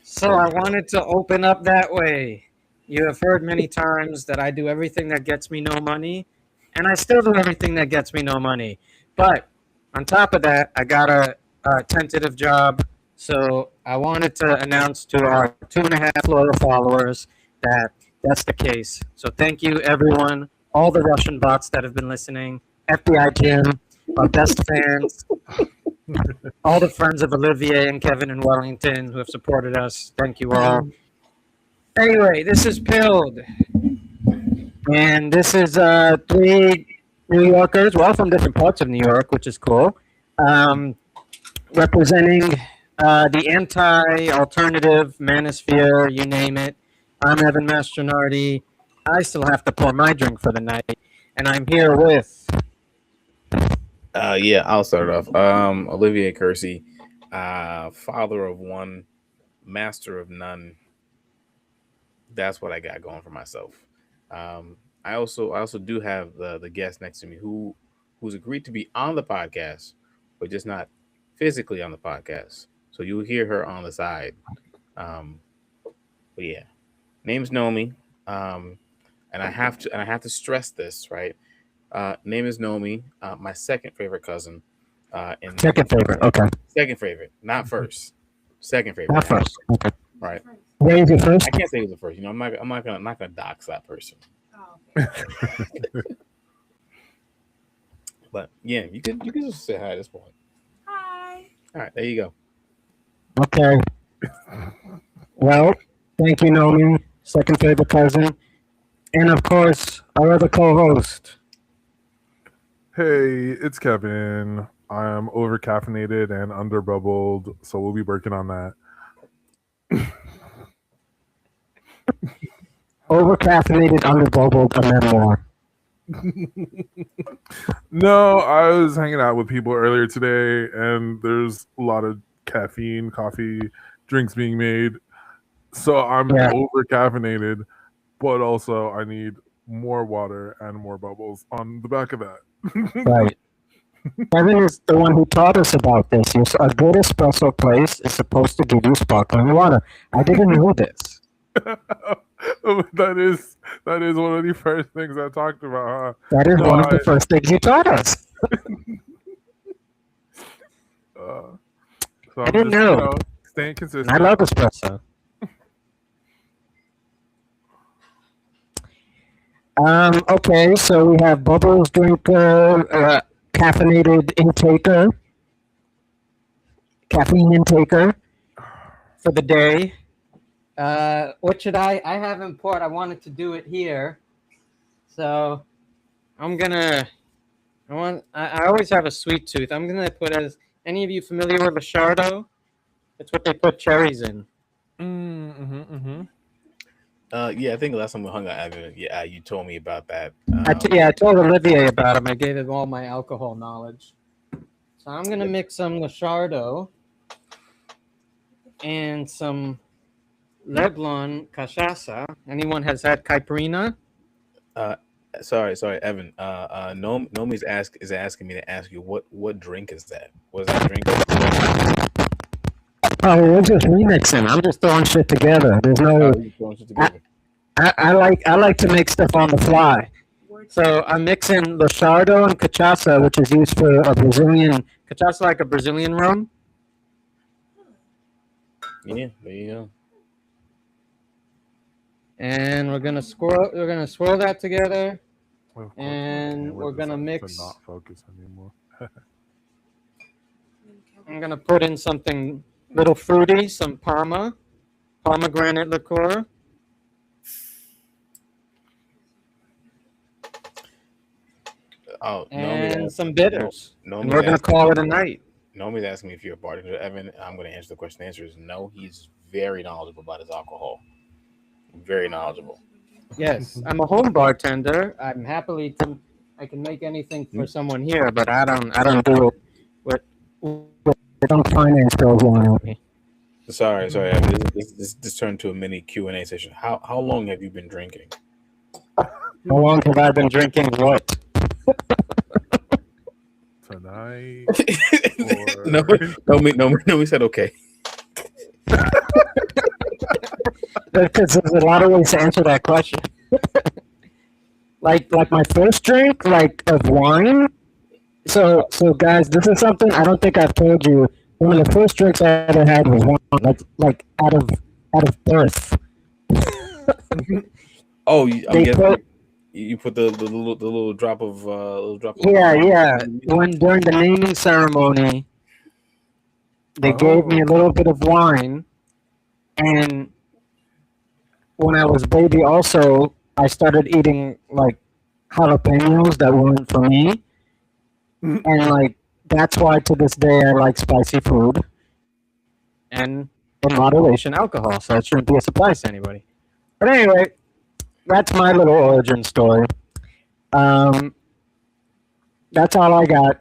So I wanted to open up that way. You have heard many times that I do everything that gets me no money, and I still do everything that gets me no money. But on top of that, I got a tentative job. So I wanted to announce to our 2.5 loyal followers that that's the case. So thank you, everyone, all the Russian bots that have been listening, FBI Jim, our best fans, all the friends of Olivier and Kevin in Wellington who have supported us. Thank you all. Anyway, this is Pilled, and this is three New Yorkers, well, from different parts of New York, which is cool, um, representing the anti-alternative manosphere, you name it. I'm Evan Mastronardi. I still have to pour my drink for the night, and I'm here with. Yeah, I'll start off. Olivier Kersey, father of one, master of none. That's what I got going for myself. I also do have the guest next to me who's agreed to be on the podcast, but just not physically on the podcast. So you'll hear her on the side. Um, but yeah, name's Nomi. Um, and I have to stress this, right? Name is Nomi, my second favorite cousin. In Second favorite, okay. Second favorite, not first. Second favorite, Not first, okay. right? Where is it first? I can't say who's the first. I'm not gonna dox that person. But yeah, you can just say hi at this point. Hi. All right, there you go. Okay. Well, thank you, Nomi, second favorite cousin, and of course, our other co-host. Hey, it's Kevin. I am over caffeinated and under bubbled, so we'll be working on that. Over-caffeinated, underbubbled, a memoir. No, I was hanging out with people earlier today, and there's a lot of caffeine, coffee, drinks being made. So I'm Yeah. over caffeinated, but also I need more water and more bubbles on the back of that. Right. Kevin is the one who taught us about this. A good espresso place is supposed to give you sparkling water. I didn't know this. that is one of the first things I talked about, That is No, one of the I- first things you taught us. huh? So I I'm didn't just, know. staying consistent. I love espresso. Okay, so we have Bubbles drinker, caffeinated intaker, caffeine intaker for the day. What should I haven't poured. I wanted to do it here. So I always have a sweet tooth. I'm gonna put as any of you familiar with Lichardo? It's what they put cherries in. Yeah, I think the last time we hung out, Evan, yeah, you told me about that. I told Olivier about him. I gave him all my alcohol knowledge. So I'm gonna mix some Lichardo and some Leblon cachaça. Anyone has had caipirinha? Sorry, Evan. Nomi's is asking me to ask you what drink is that? What is that drink? Oh, we're just remixing. I'm just throwing shit together. There's no. You throwing shit together? I like to make stuff on the fly. So I'm mixing Lichardo and cachaça, which is used for a Brazilian cachaça, like a Brazilian rum. Yeah, there you go. And we're gonna swirl that together. Of course, And can't we're let gonna this mix- to not focus anymore. I'm gonna put in something little fruity, some pomegranate liqueur. Oh, And some bitters. And Nomi's we're gonna asking, call it a night. Nomi's asking me if you're a bartender, Evan. I'm going to answer the question. The answer is no. He's very knowledgeable about his alcohol. Very knowledgeable. Yes, I'm a home bartender. I can make anything for someone here, but I don't do it with don't finance girls on me. Sorry, Evan. This turned to a mini Q&A session. How long have you been drinking? How long have I been drinking what? Tonight. No, we said okay. Because there's a lot of ways to answer that question. Like my first drink, like of wine. So guys, this is something I don't think I've told you. One of the first drinks I ever had was wine, like out of birth. Oh, I'm They guessing put you put the little drop of yeah. When during the naming ceremony, they gave me a Oh, little bit of wine, and when I was baby, also I started eating like jalapenos that weren't for me, and like that's why to this day I like spicy food and in moderation alcohol. So it shouldn't be a surprise to anybody. But anyway, that's my little origin story. Um, that's all I got,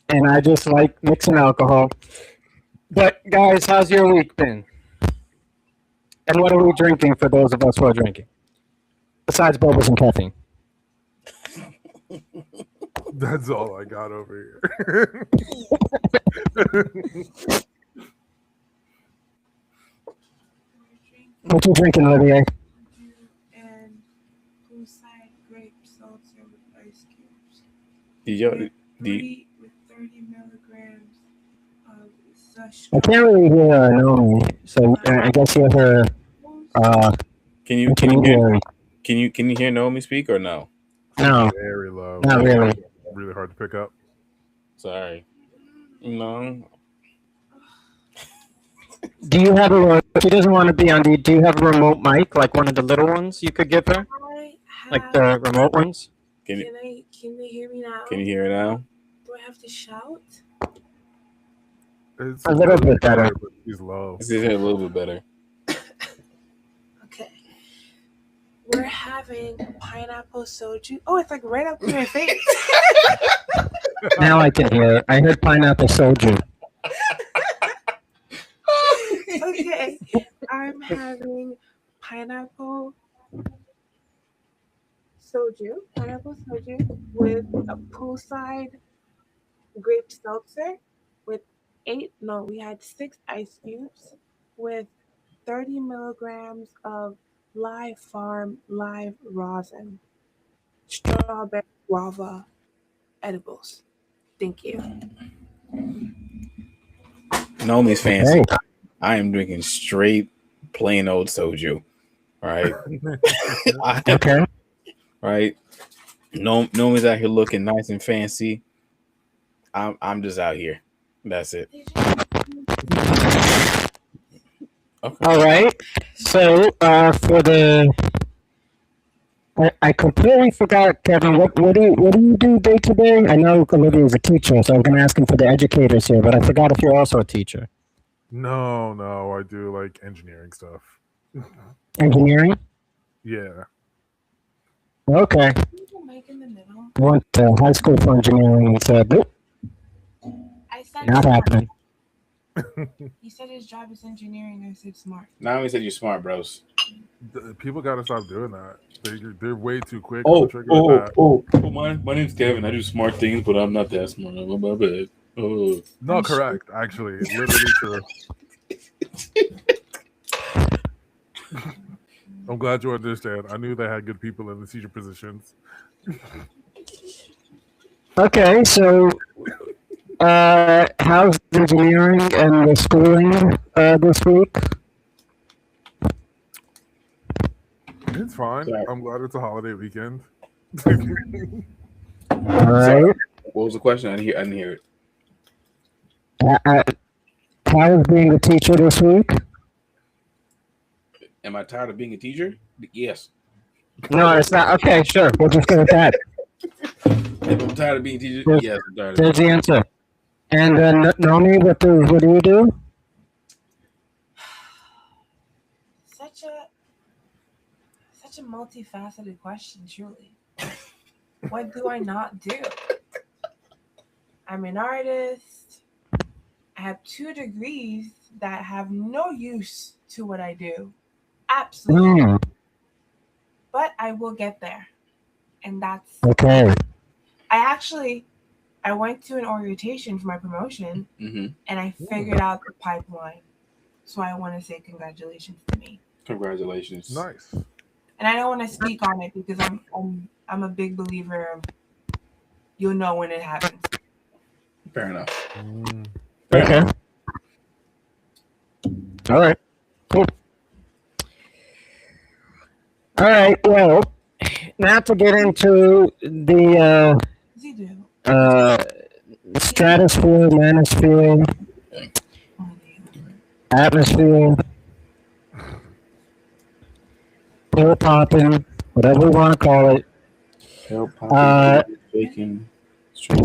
and I just like mixing alcohol. But guys, how's your week been? And what are we drinking for those of us who are drinking? Besides bubbles and caffeine. that's all I got over here. What you drinking, Olivier? And poolside grape seltzer with ice cubes. Did you, With did with 30 milligrams of Zush. I can't really hear Naomi, so I guess you're her can you intermediary. can you hear Naomi speak or no? No, Very low. not really. Really hard to pick up. Sorry. No. Do you have if she doesn't want to be on the, do you have a remote mic, like one of the little ones you could give her? I Like have. the remote ones? Can Can they hear me now? you hear it now? Do I have to shout? It's A little bit better. but he's low. It's just a little bit better. Okay. We're having pineapple soju. Oh, it's like right up to my face. Now I can hear it. I heard pineapple soju. Okay. I'm having pineapple soju with a poolside grape seltzer with we had 6 ice cubes with 30 milligrams of live farm live rosin, strawberry guava edibles. Thank you. Naomi's fancy. Hey, I am drinking straight plain old soju. Right. okay. Right. Naomi's out here looking nice and fancy. I'm just out here. That's it. Okay. All right. So for the, I completely forgot, Kevin. What do you do day to day? I know Olivia is a teacher, so I'm going to ask him for the educators here. But I forgot if you're also a teacher. No, I do like engineering stuff. Engineering. Yeah. Okay. Mike in the middle. I went to high school for engineering and said, nope, I said not happening. He said his job is engineering. I said smart. Naomi said you're smart, bros. People got to stop doing that. They're way too quick on the trigger with that. Oh, my name's Kevin. I do smart things, but I'm not that smart. My bad. Oh. No, correct. Actually, literally true. I'm glad you understand. I knew they had good people in the teacher positions. Okay, so how's the engineering and the schooling this week? It's fine. Sorry. I'm glad it's a holiday weekend. All right. What was the question? I didn't hear it. How is being a teacher this week? Am I tired of being a teacher? Yes. No, it's not. Okay, sure. We'll just go with that. If I'm tired of being a teacher, There's- yes, I'm tired of There's the answer. And Naomi, what do you do? Such a multifaceted question, truly. What do I not do? I'm an artist. I have 2 degrees that have no use to what I do. Absolutely. Hmm. But I will get there. And that's Okay. I went to an orientation for my promotion Mm-hmm. and I figured out the pipeline. So I want to say congratulations to me. Congratulations. Nice. And I don't want to speak on it because I'm a big believer of you'll know when it happens. Fair enough. Okay. All right. Cool. All right. Well, now to get into the What does he do? stratosphere, manosphere, Oh, damn. atmosphere, pill popping, whatever we want to call it. Pill Uh, popping, shaking, straight,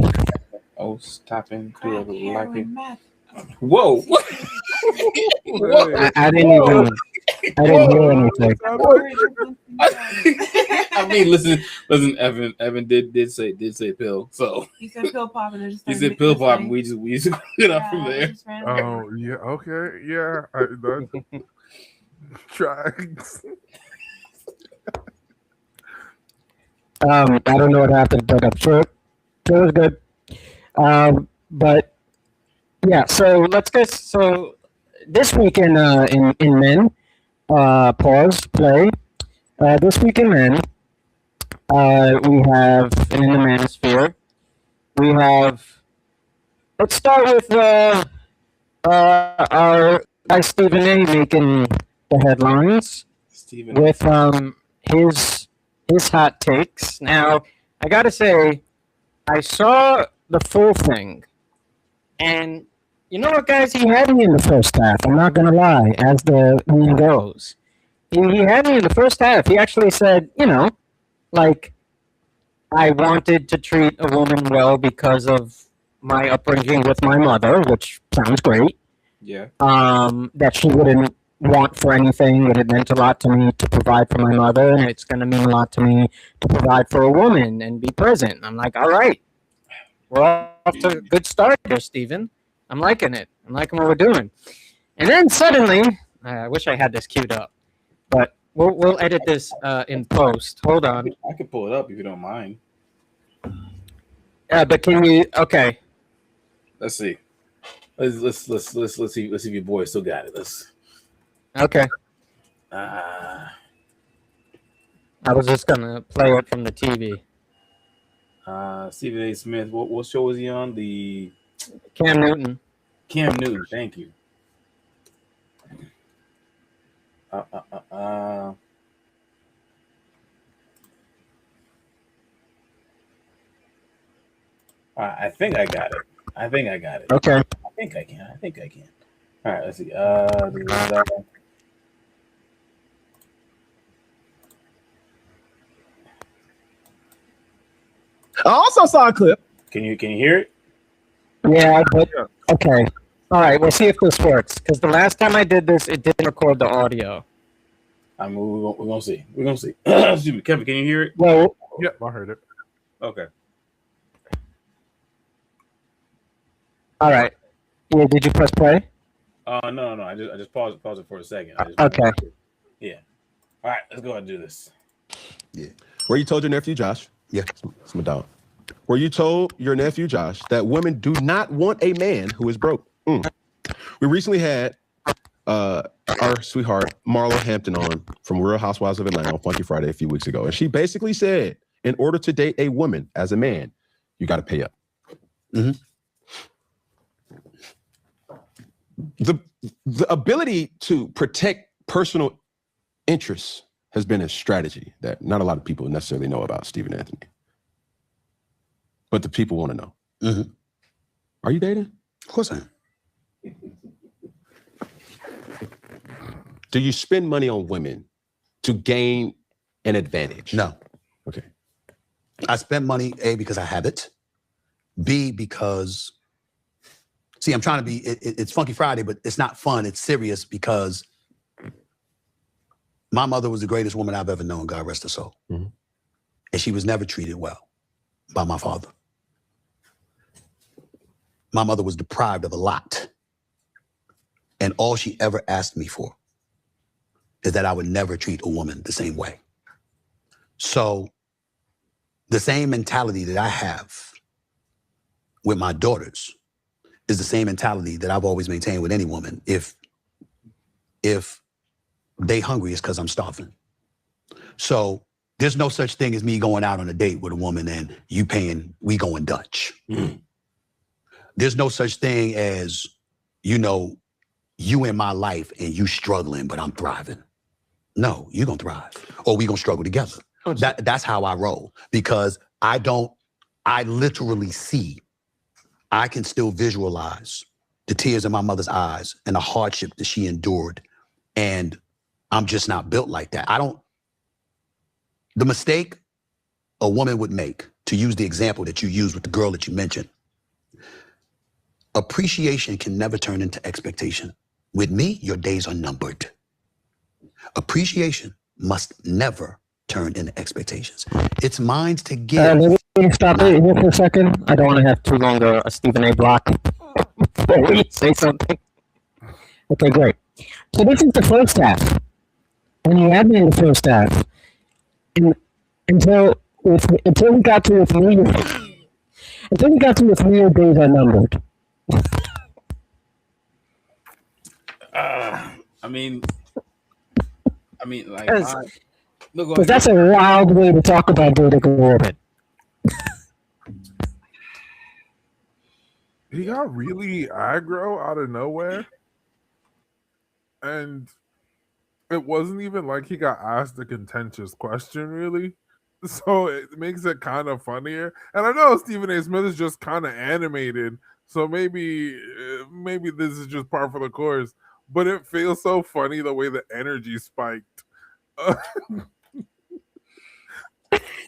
tapping, do Crack, it like it. heroin, meth. Whoa! I didn't even. I didn't hear anything. I mean, listen, Evan did say pill. So He said pill popping. And just he started said pill just popping. like- We just get up from Yeah, there. just ran Oh yeah. Okay. Yeah. That tracks. I don't know what happened, but I'm sure it was good. But yeah, so let's go. So this week in men, pause play. This week in men, we have and in the manosphere, we have. Let's start with our guy Stephen A. making the headlines Steven. with his hot takes. Now, I gotta say, I saw the full thing, and you know what, guys? He had me in the first half. I'm not gonna lie, as the meme goes. He had me in the first half. He actually said, like, I wanted to treat a woman well because of my upbringing with my mother, which sounds great. Yeah. That she wouldn't want for anything, that it meant a lot to me to provide for my mother, and it's going to mean a lot to me to provide for a woman and be present. I'm like, all right, we're off to a good start here, Steven. I'm liking it. I'm liking what we're doing. And then suddenly, I wish I had this queued up, but we'll edit this in post. Hold on. I could pull it up if you don't mind. But can you? Okay. Let's see. Let's see if your boy still got it. Okay. Uh, I was just gonna play it from the TV. Stephen A. Smith. What show was he on? The Cam Newton. Cam Newton. Thank you. I think I got it. Okay. I think I can. All right, let's see. I also saw a clip. Can you hear it? Yeah, but okay. All right, we'll see if this works. Because the last time I did this, it didn't record the audio. I mean, we're gonna see. Excuse me, Kevin. Can you hear it? Well, Yep, I heard it. Okay. all right. Yeah, did you press play? No. I just paused it for a second. Okay. Yeah. All right, let's go ahead and do this. Yeah. Where you told your nephew Josh? Yeah, it's my dog. Where you told your nephew Josh that women do not want a man who is broke. We recently had our sweetheart Marla Hampton on from Real Housewives of Atlanta on Funky Friday a few weeks ago, and she basically said, in order to date a woman as a man, you got to pay up. The ability to protect personal interests has been a strategy that not a lot of people necessarily know about Stephen Anthony. But the people want to know. Are you dating? Of course I am. Do you spend money on women to gain an advantage? No. Okay. I spend money, A, because I have it. B, because, see, I'm trying to be, it's Funky Friday, but it's not fun. It's serious because my mother was the greatest woman I've ever known, God rest her soul. And she was never treated well by my father. My mother was deprived of a lot. And all she ever asked me for is that I would never treat a woman the same way. So the same mentality that I have with my daughters is the same mentality that I've always maintained with any woman. If they hungry is because I'm starving. So there's no such thing as me going out on a date with a woman and you paying, we going Dutch. There's no such thing as, you know, you in my life and you struggling, but I'm thriving. No, you're gonna thrive. Or we gonna struggle together. That's how I roll. Because I literally see, I can still visualize the tears in my mother's eyes and the hardship that she endured. And I'm just not built like that. The mistake a woman would make, to use the example that you used with the girl that you mentioned, appreciation can never turn into expectation. With me, your days are numbered. Appreciation must never turn into expectations. It's mine to give. Let me stop it here for a second. I don't want to have too long a Stephen A. block before we say something. Okay, great. So this is the first half. And you had me in the first half. And until we got to with me, your days are numbered. I mean, like, Because that's a wild way to talk about dating a woman. He got really aggro out of nowhere. And it wasn't even like he got asked a contentious question, really. So it makes it kind of funnier. And I know Stephen A. Smith is just kind of animated. So maybe this is just par for the course. But it feels so funny the way the energy spiked.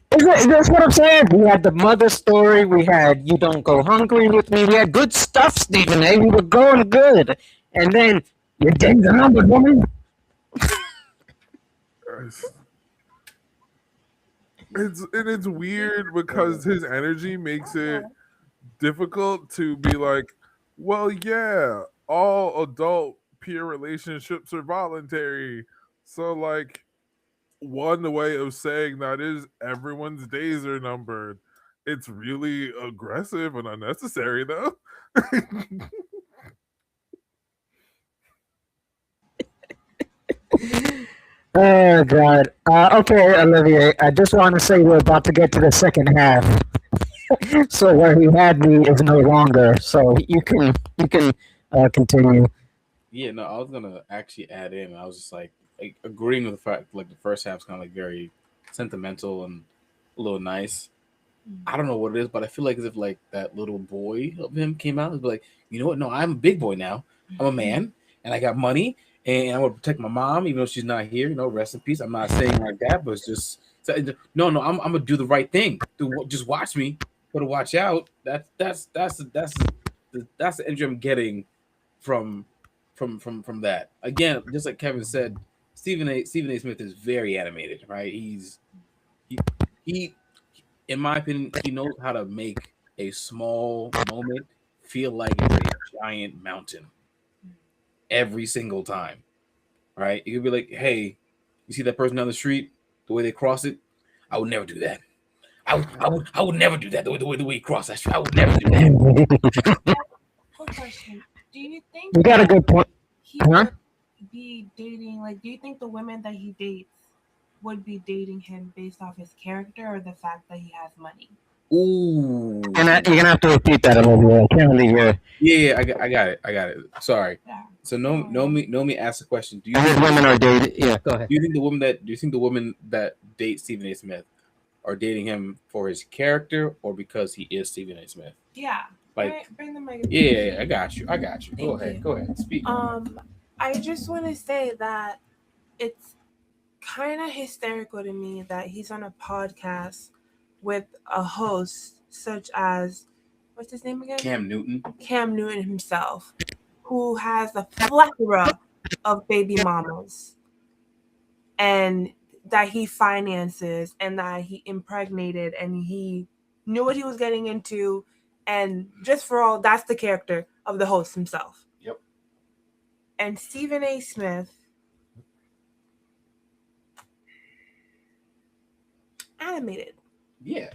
That's what I'm saying. We had the mother story. We had You Don't Go Hungry With Me. We had good stuff, Stephen A. We were going good. And then your days are numbered, woman. It's weird because his energy makes it difficult to be like, well, yeah, all adult peer relationships are voluntary. So, like, one way of saying that is everyone's days are numbered. It's really aggressive and unnecessary, though. Oh, God. Okay, Olivier, I just want to say we're about to get to the second half. So where he had me is no longer. So you can continue. yeah, no, I was gonna actually add in. I was just like agreeing with the fact, like the first half's kind of like very sentimental and a little nice. I don't know what it is, but I feel like as if like that little boy of him came out and be like, you know what? No, I'm a big boy now. I'm a man, and I got money, and I'm gonna protect my mom, even though she's not here. You know, rest in peace. I'm not saying like that, but it's just no. I'm gonna do the right thing. Just watch me. Gotta watch out. That's the energy I'm getting from that. Again, just like Kevin said, Stephen A. Smith is very animated, right? He in my opinion, he knows how to make a small moment feel like it's a giant mountain every single time. Right? You could be like, hey, you see that person down the street, the way they cross it? I would never do that. I would never do that. The way you cross that street, I would never do that. Quick question. Do you think You got a good point. he Huh? would be dating, like, do you think the women that he dates would be dating him based off his character or the fact that he has money? Ooh. You're gonna have to repeat that, Olivier. I can't really hear. Yeah, I got it. Sorry. Yeah. So Nomi asked the question. Do you His think women are dating. Yeah, go ahead. Do you think the women that date Stephen A. Smith are dating him for his character or because he is Stephen A. Smith? Yeah. Like, bring the mic. yeah, I got you. Go Thank ahead. Speak. I just want to say that it's kind of hysterical to me that he's on a podcast with a host such as, what's his name again? Cam Newton himself, who has a plethora of baby mamas and that he finances and that he impregnated and he knew what he was getting into. And just for all, that's the character of the host himself. Yep. And Stephen A. Smith, animated. Yeah.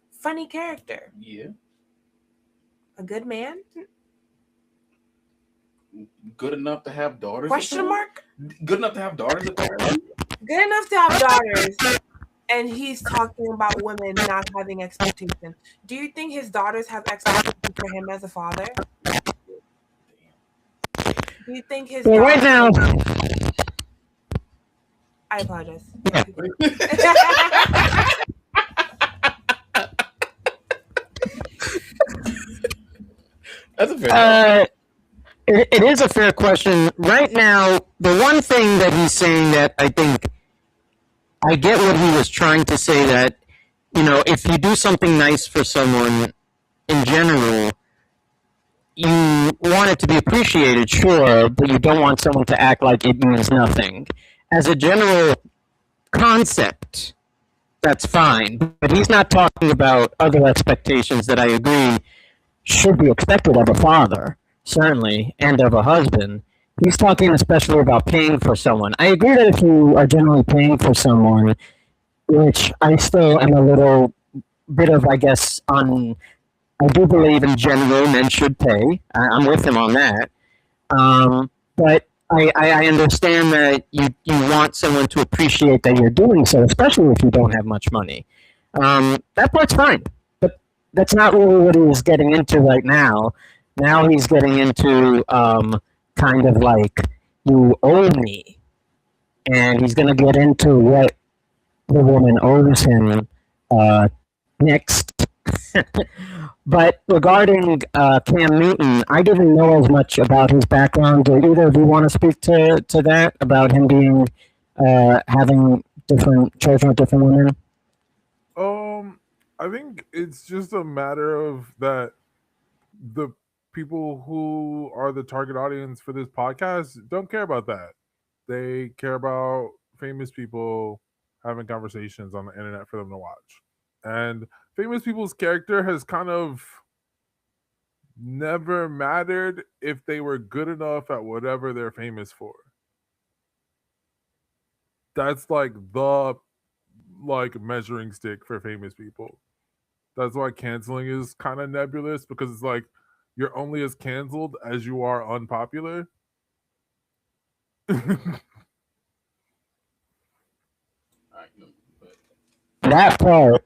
Funny character. Yeah. A good man. good enough to have daughters? Question mark? Good enough to have daughters? Apparently. Good enough to have daughters, and he's talking about women not having expectations. Do you think his daughters have expectations for him as a father? Do you think his Well, right daughters- now, I apologize. Yeah. That's a fair. it is a fair question. Right now, the one thing that he's saying that I think I get what he was trying to say, that, you know, if you do something nice for someone in general, you want it to be appreciated, sure, but you don't want someone to act like it means nothing. As a general concept, that's fine. But he's not talking about other expectations that I agree should be expected of a father, certainly, and of a husband. He's talking especially about paying for someone. I agree that if you are generally paying for someone, which I still am a little bit of, I guess, on. I do believe in general men should pay. I'm with him on that. But I understand that you want someone to appreciate that you're doing so, especially if you don't have much money. That part's fine. But that's not really what he was getting into right now. Now he's getting into kind of like, you owe me. And he's going to get into what the woman owes him next. But regarding Cam Newton, I didn't know as much about his background. Do either of you want to speak to that, about him being having different children with different women? I think it's just a matter of that the people who are the target audience for this podcast don't care about that. They care about famous people having conversations on the internet for them to watch. And famous people's character has kind of never mattered if they were good enough at whatever they're famous for. That's like the measuring stick for famous people. That's why canceling is kind of nebulous, because it's like you're only as canceled as you are unpopular. That part.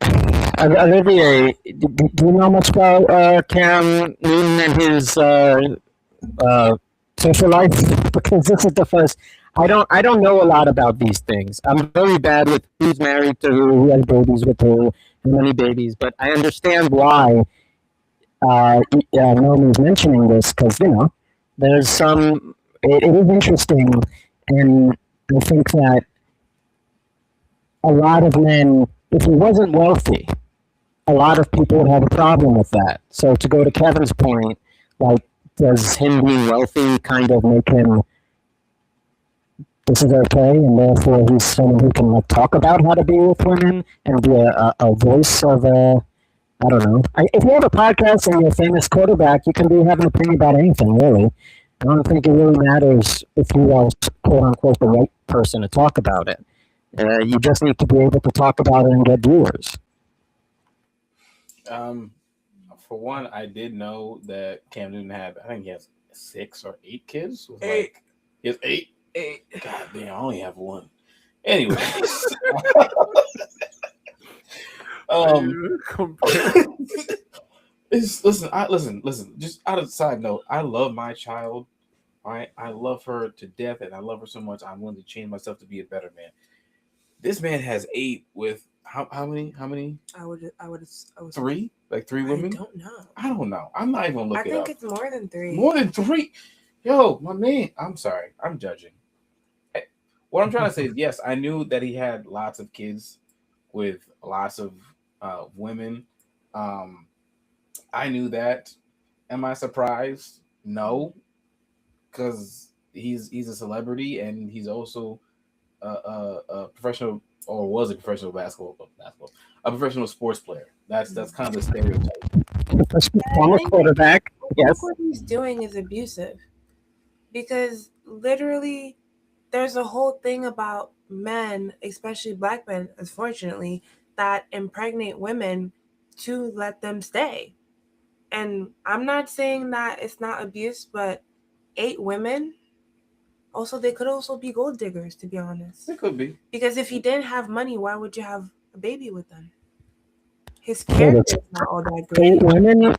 Olivier, do you know much about Cam Newton and his social life? Because this is the first. I don't know a lot about these things. I'm very bad with who's married to who has babies with who, how many babies. But I understand why Nolan's mentioning this, because, you know, there's some. It is interesting, and I think that a lot of men, if he wasn't wealthy, a lot of people would have a problem with that. So to go to Kevin's point, like, does him being wealthy kind of make him, this is okay, and therefore he's someone who can, like, talk about how to be with women and be a voice of I don't know. If you have a podcast and you're a famous quarterback, you can have an opinion about anything, really. I don't think it really matters if you are, quote unquote, the right person to talk about it. You just need to be able to talk about it and get viewers. For one, I did know that Cam Newton had, I think he has 6 or 8 kids. Eight. He has 8? 8. God damn, I only have 1. Anyway. Listen. Just out of the side note, I love my child. Right? I love her to death, and I love her so much. I'm willing to change myself to be a better man. This man has 8 with how many? I would 3? Like 3 women? I don't know. I don't know. I'm not even gonna look I it think up. it's more than 3. More than 3? Yo, my man. I'm sorry. I'm judging. What I'm trying to say is, yes, I knew that he had lots of kids with lots of women. I knew that. Am I surprised? No, because he's a celebrity, and he's also a professional, or was a professional a professional sports player. That's kind of the stereotype. Former quarterback. Yes. What he's doing is abusive, because literally there's a whole thing about men, especially black men, unfortunately, that impregnate women to let them stay. And I'm not saying that it's not abuse, but 8 women, also they could also be gold diggers, to be honest. It could be. Because if he didn't have money, why would you have a baby with them? His character is not all that great. 8 women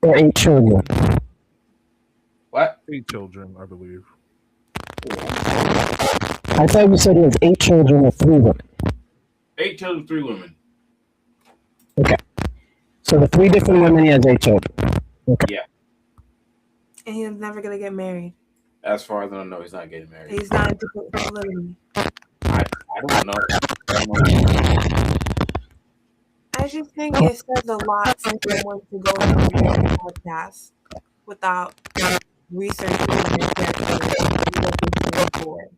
or 8 children? What? 8 children, I believe. I thought you said it was 8 children or 3 women. 8 children, 3 women. Okay. So the 3 different women, he has 8 children. Okay. Yeah. And he's never gonna get married. As far as I know, he's not getting married. He's not into polygamy. I don't know. I don't know. I just think it says a lot for someone to go into a podcast without researching their character and looking for it.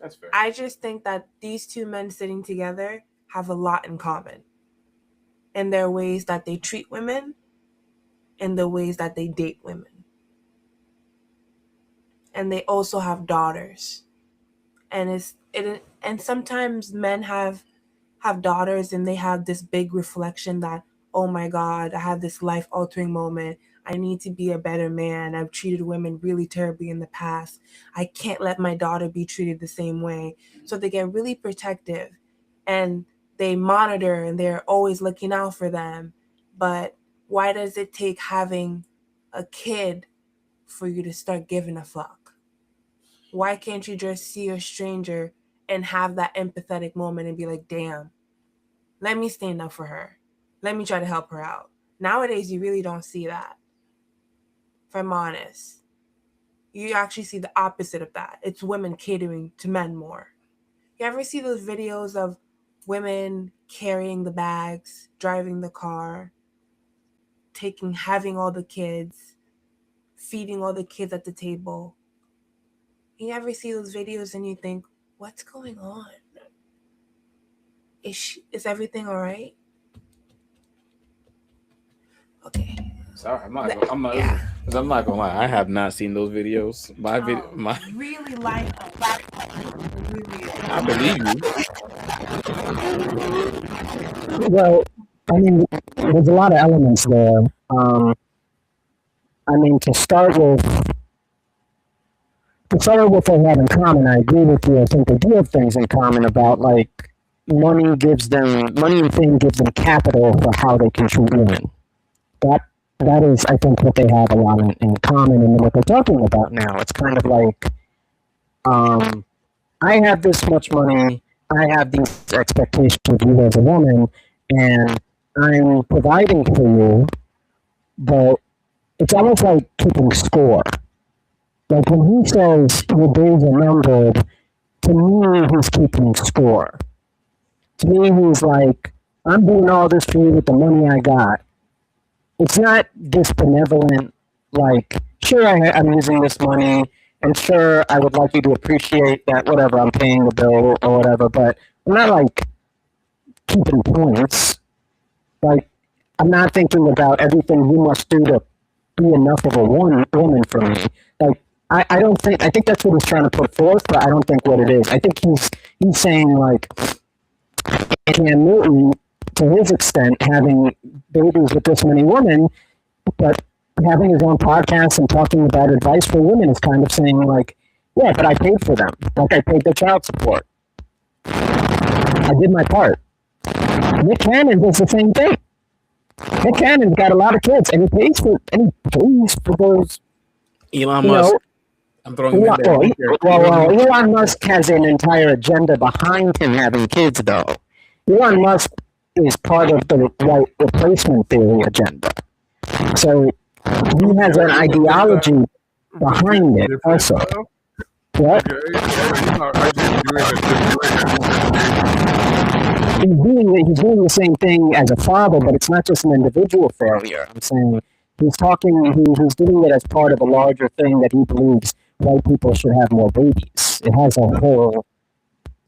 That's fair. I just think that these 2 men sitting together have a lot in common. In their ways that they treat women and the ways that they date women. And they also have daughters. And and sometimes men have daughters and they have this big reflection that, oh my God, I have this life-altering moment. I need to be a better man. I've treated women really terribly in the past. I can't let my daughter be treated the same way. So they get really protective and they monitor and they're always looking out for them. But why does it take having a kid for you to start giving a fuck? Why can't you just see a stranger and have that empathetic moment and be like, damn, let me stand up for her. Let me try to help her out. Nowadays, you really don't see that. If I'm honest, you actually see the opposite of that. It's women catering to men more. You ever see those videos of women carrying the bags, driving the car, having all the kids, feeding all the kids at the table? You ever see those videos and you think, what's going on? Is everything all right? Okay. Sorry, I'm not gonna lie. I have not seen those videos. Really like really. I believe you. Well, I mean, there's a lot of elements there. I mean, to start with what they have in common, I agree with you. I think they do have things in common about, like, money and fame gives them capital for how they can treat women. That is, I think, what they have a lot in common, and what they're talking about now. It's kind of like, I have this much money, I have these expectations of you as a woman, and I'm providing for you, but it's almost like keeping score. Like when he says your days are numbered, to me, he's keeping score. To me, he's like, I'm doing all this for you with the money I got. It's not this benevolent, like, sure, I'm using this money, and sure, I would like you to appreciate that, whatever, I'm paying the bill or whatever, but I'm not, like, keeping points. Like, I'm not thinking about everything you must do to be enough of a woman for me. Like, I think that's what he's trying to put forth, but I don't think what it is. I think he's saying, like, Cam Newton, to his extent, having babies with this many women, but having his own podcast and talking about advice for women is kind of saying, like, yeah, but I paid for them. Like, I paid their child support. I did my part. Nick Cannon does the same thing. Nick Cannon's got a lot of kids, and he pays for those. Elon Musk. I'm throwing him in there. Well, Elon Musk has an entire agenda behind him having kids, though. Elon Musk is part of the white replacement theory agenda. So he has an ideology behind it also. What? He's doing the same thing as a father, but it's not just an individual failure. I'm saying he's doing it as part of a larger thing that he believes white people should have more babies. It has a whole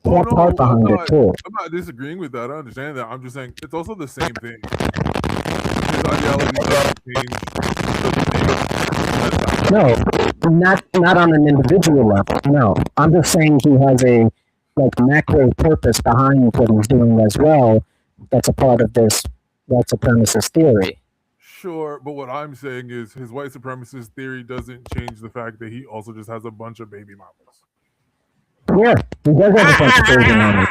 part behind it too. I'm not disagreeing with that. I understand that. I'm just saying it's also the same thing. His ideology doesn't change. No, not on an individual level. No, I'm just saying he has a macro purpose behind what he's doing as well. That's a part of this white supremacist theory. Sure, but what I'm saying is his white supremacist theory doesn't change the fact that he also just has a bunch of baby mamas. Yeah, he does have a bunch of baby mamas.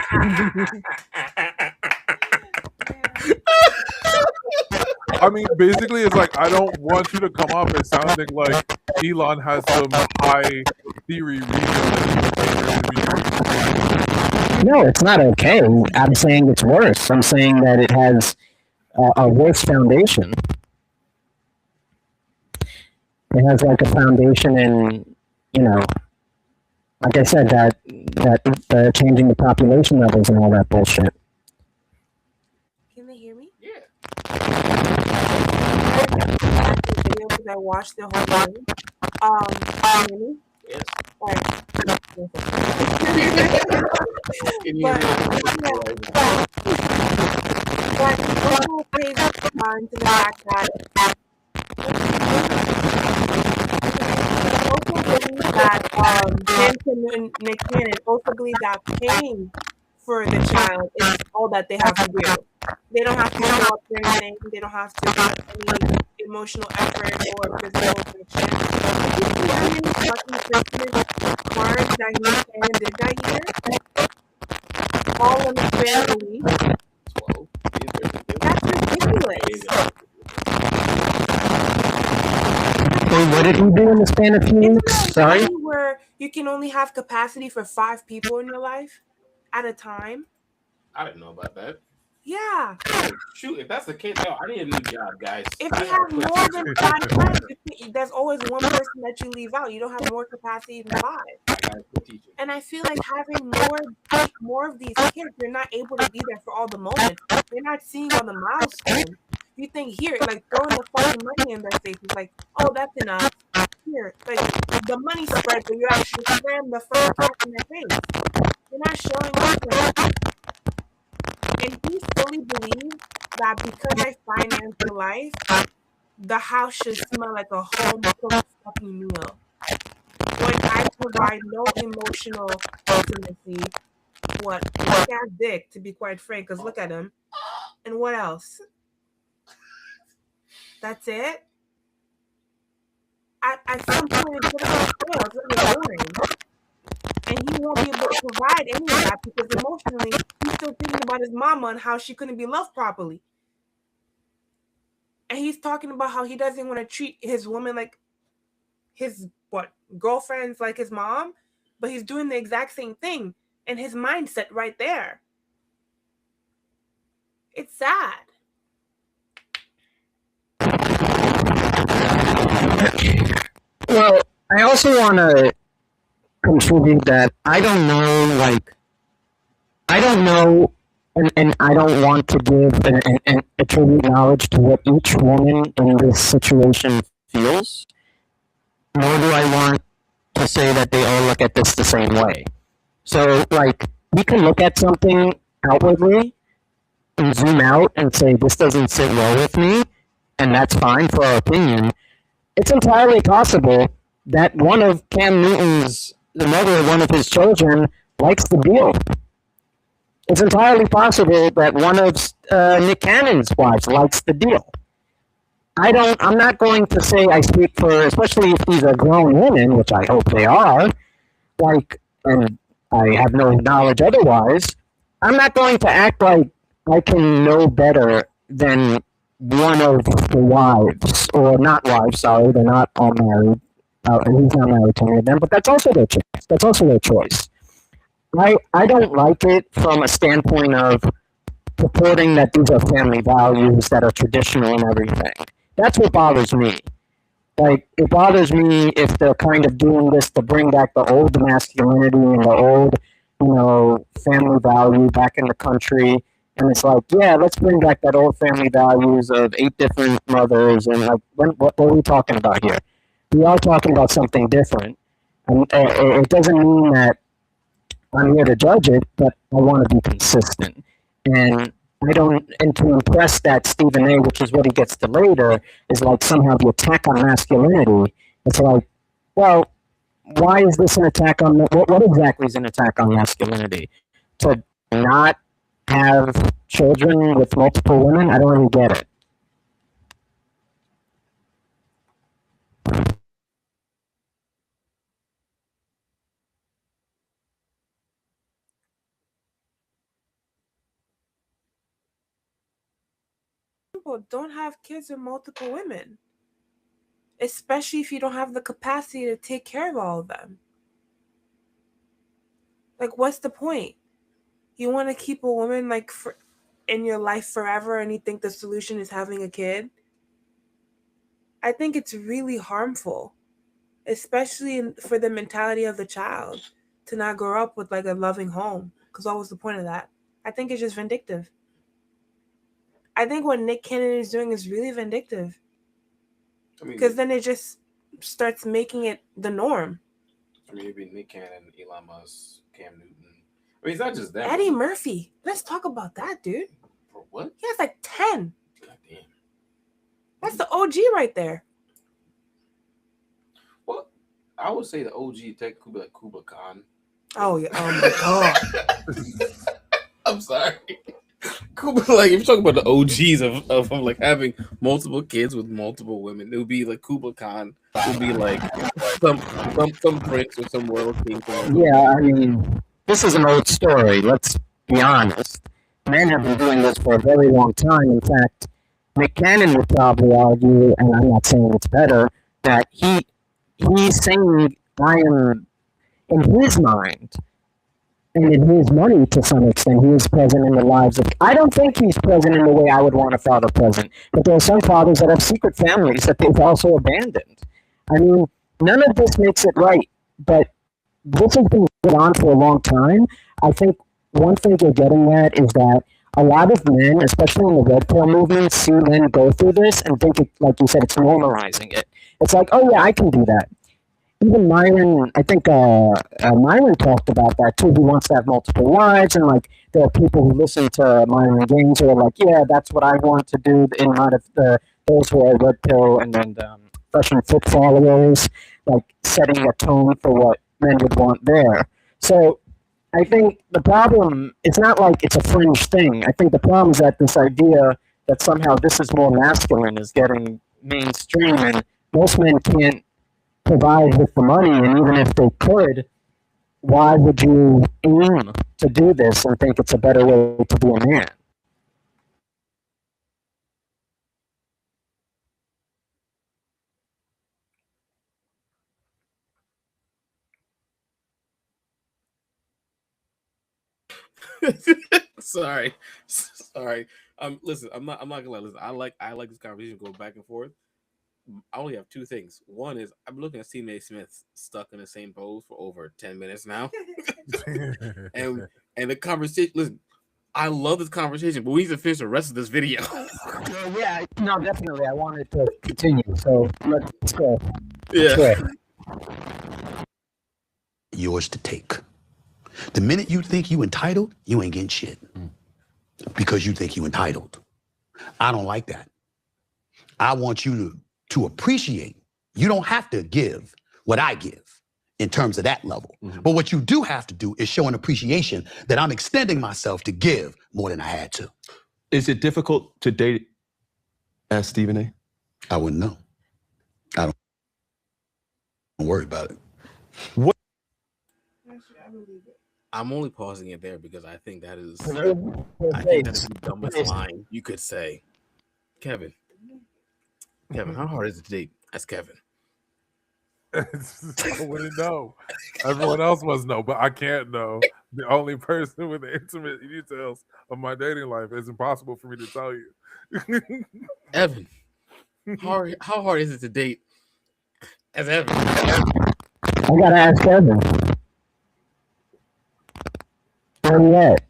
I mean, basically, it's like I don't want you to come off as sounding like Elon has some high theory reason that he would be. No, it's not okay. I'm saying it's worse. I'm saying that it has a worse foundation. It has like a foundation in, like I said, that changing the population levels and all that bullshit. Can they hear me? Yeah. Because I watched the whole thing. Can you hear me? Yes. Alright. Can you But also pays on to the fact that also believe that Benson and Nick Cannon also believe that paying for the child is all that they have to do. They don't have to show up for anything. They don't have to do any emotional effort or physical affection. Did you see how many fucking Christmas cards that Nick Cannon did that year? All in the span of a week. 12. That's ridiculous. Wait, what did he do in the span of 2 weeks? Sorry? Where you can only have capacity for 5 people in your life at a time. I didn't know about that. Yeah. Shoot, if that's the case, yo, I need a new job, guys. If you have more than 5 friends, there's always one person that you leave out. You don't have more capacity than 5. I gotta quit teaching. And I feel like having more of these kids, you're not able to be there for all the moments. You're not seeing all the milestones. You think here, like throwing the fucking money in their faces, like, oh, that's enough. Here, like the money spread, but you actually slam the first part in their face. You're not showing up. And he fully believes that because I finance the life, the house should smell like a home cooked fucking meal. When I provide no emotional intimacy, what ass dick, to be quite frank, because look at him. And what else? That's it? At some point, it's going to fail. Boring. And he won't be able to provide any of that because emotionally, he's still thinking about his mama and how she couldn't be loved properly. And he's talking about how he doesn't want to treat his woman like his girlfriends like his mom, but he's doing the exact same thing. And his mindset right there. It's sad. Well, I also want to contribute that I don't know, and I don't want to give and attribute knowledge to what each woman in this situation feels, nor do I want to say that they all look at this the same way. So, we can look at something outwardly and zoom out and say, this doesn't sit well with me, and that's fine for our opinion. It's entirely possible that one of Cam Newton's, the mother of one of his children, likes the deal. It's entirely possible that one of Nick Cannon's wives likes the deal. I'm not going to say I speak for, especially if these are grown women, which I hope they are, and I have no knowledge otherwise. I'm not going to act like I can know better than one of the wives, or not wives, sorry, they're not all married. He's not married to any of them, but that's also their choice. That's also their choice. I don't like it from a standpoint of purporting that these are family values that are traditional and everything. That's what bothers me. It bothers me if they're kind of doing this to bring back the old masculinity and the old, family value back in the country. And it's like, yeah, let's bring back that old family values of 8 different mothers. And what are we talking about here? We are talking about something different. And it doesn't mean that I'm here to judge it, but I want to be consistent. And to impress that Stephen A., which is what he gets to later, is somehow the attack on masculinity. It's well, why is this an attack on, what exactly is an attack on masculinity? To not have children with multiple women? I don't really get it. example, don't have kids with multiple women, especially if you don't have the capacity to take care of all of them. Like, what's the point? You want to keep a woman like in your life forever, and you think the solution is having a kid? I think it's really harmful, especially for the mentality of the child, to not grow up with like a loving home. Because what was the point of that? I think it's just vindictive. I think what Nick Cannon is doing is really vindictive. Because then it just starts making it the norm. I mean, it'd be Nick Cannon, Elon Musk, Cam Newton. I mean, it's not just that. Eddie Murphy. Let's talk about that, dude. For what? He has like 10. God damn. That's the OG right there. Well, I would say the OG technically like Kuba Khan. Oh yeah. Oh my god. I'm sorry. Kuba, like if you're talking about the OGs of like having multiple kids with multiple women, it would be like Kuba Khan. It would be like some prince or some royal king. Yeah, I mean, this is an old story. Let's be honest. Men have been doing this for a very long time. In fact, Nick Cannon would probably argue, and I'm not saying it's better, that he's saying I am, in his mind, and in his money to some extent, he is present in the lives of... I don't think he's present in the way I would want a father present, but there are some fathers that have secret families that they've also abandoned. I mean, none of this makes it right, but this has been going on for a long time. I think one thing you're getting at is that a lot of men, especially in the red pill movement, see men go through this and think, like you said, it's normalizing it. It's like, oh yeah, I can do that. Even Myron, I think Myron talked about that too. He wants to have multiple wives, and like there are people who listen to Myron Gaines who are like, yeah, that's what I want to do in light of those who are red pill and then Fresh and Fit followers, like setting a tone for what men would want there. So I think the problem, it's not like it's a fringe thing. I think the problem is that this idea that somehow this is more masculine is getting mainstream, and most men can't provide with the money, and even if they could, why would you aim to do this and think it's a better way to be a man? Sorry. Listen, I'm not gonna lie. Listen, I like this conversation going back and forth. I only have two things. One is I'm looking at Stephen A. Smith stuck in the same pose for over 10 minutes now. and the conversation, listen, I love this conversation, but we need to finish the rest of this video. Yeah, no, definitely. I wanted to continue, so let's go. Yeah. Yours to take. The minute you think you entitled, you ain't getting shit. Because you think you entitled. I don't like that. I want you to appreciate. You don't have to give what I give in terms of that level. But what you do have to do is show an appreciation that I'm extending myself to give more than I had to. Is it difficult to date as Stephen A? I wouldn't know. I don't worry about it. What? I'm only pausing it there because I think that is the dumbest line you could say. Kevin, how hard is it to date as Kevin? I wouldn't know. Everyone else must know, but I can't know. The only person with the intimate details of my dating life is impossible for me to tell you. Evan, how hard is it to date as Evan? I gotta ask Evan. Where you at?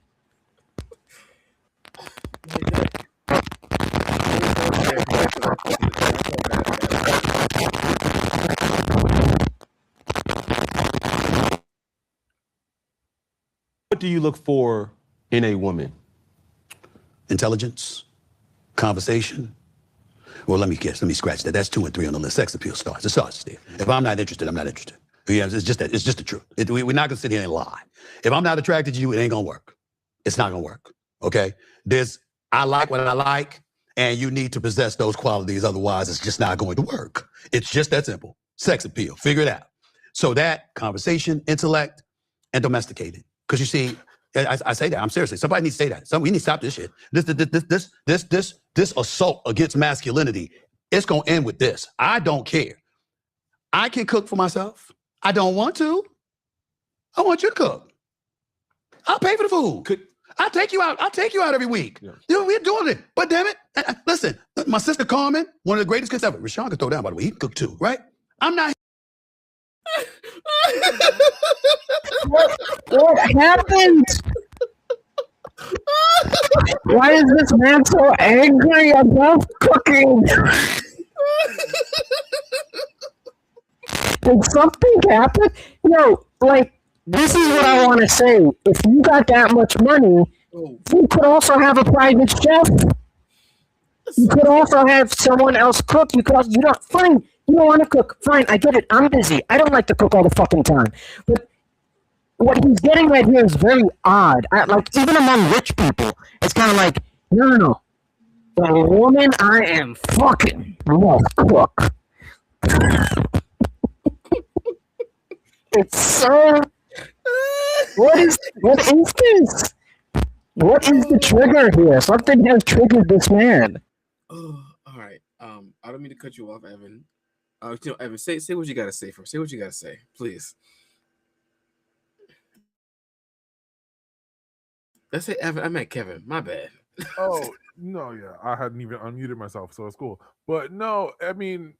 What do you look for in a woman? Intelligence, conversation. Well, let me scratch that. That's 2 and 3 on the list. Sex appeal starts. It starts there. If I'm not interested, I'm not interested. Yeah, it's just the truth. We're not gonna sit here and lie. If I'm not attracted to you, it ain't gonna work. It's not gonna work. Okay? I like what I like, and you need to possess those qualities. Otherwise, it's just not going to work. It's just that simple. Sex appeal. Figure it out. So that conversation, intellect, and domesticated. Because you see, I say that. I'm seriously. Somebody needs to say that. We need to stop this shit. This this assault against masculinity, it's going to end with this. I don't care. I can cook for myself. I don't want to. I want you to cook. I'll pay for the food. I'll take you out. I'll take you out every week. Yeah. You know, we're doing it. But damn it, listen, my sister Carmen, one of the greatest cooks ever. Rashawn could throw down, by the way. He can cook too, right? I'm not. What happened? Why is this man so angry about cooking? Did something happen? Yo, like, this is what I want to say. If you got that much money, you could also have a private chef. You could also have someone else cook. You don't, fine, you don't want to cook. Fine, I get it. I'm busy. I don't like to cook all the fucking time. But what he's getting right here is very odd. Like, even among rich people, it's kind of like, no. The woman I am fucking must cook. It's so... What is this? What is the trigger here? Something has triggered this man. Oh, all right. I don't mean to cut you off, Evan. Evan, say what you gotta say first. Say what you gotta say, please. Let's say Evan. I meant Kevin. My bad. Oh, no, yeah. I hadn't even unmuted myself, so it's cool. But no, I mean,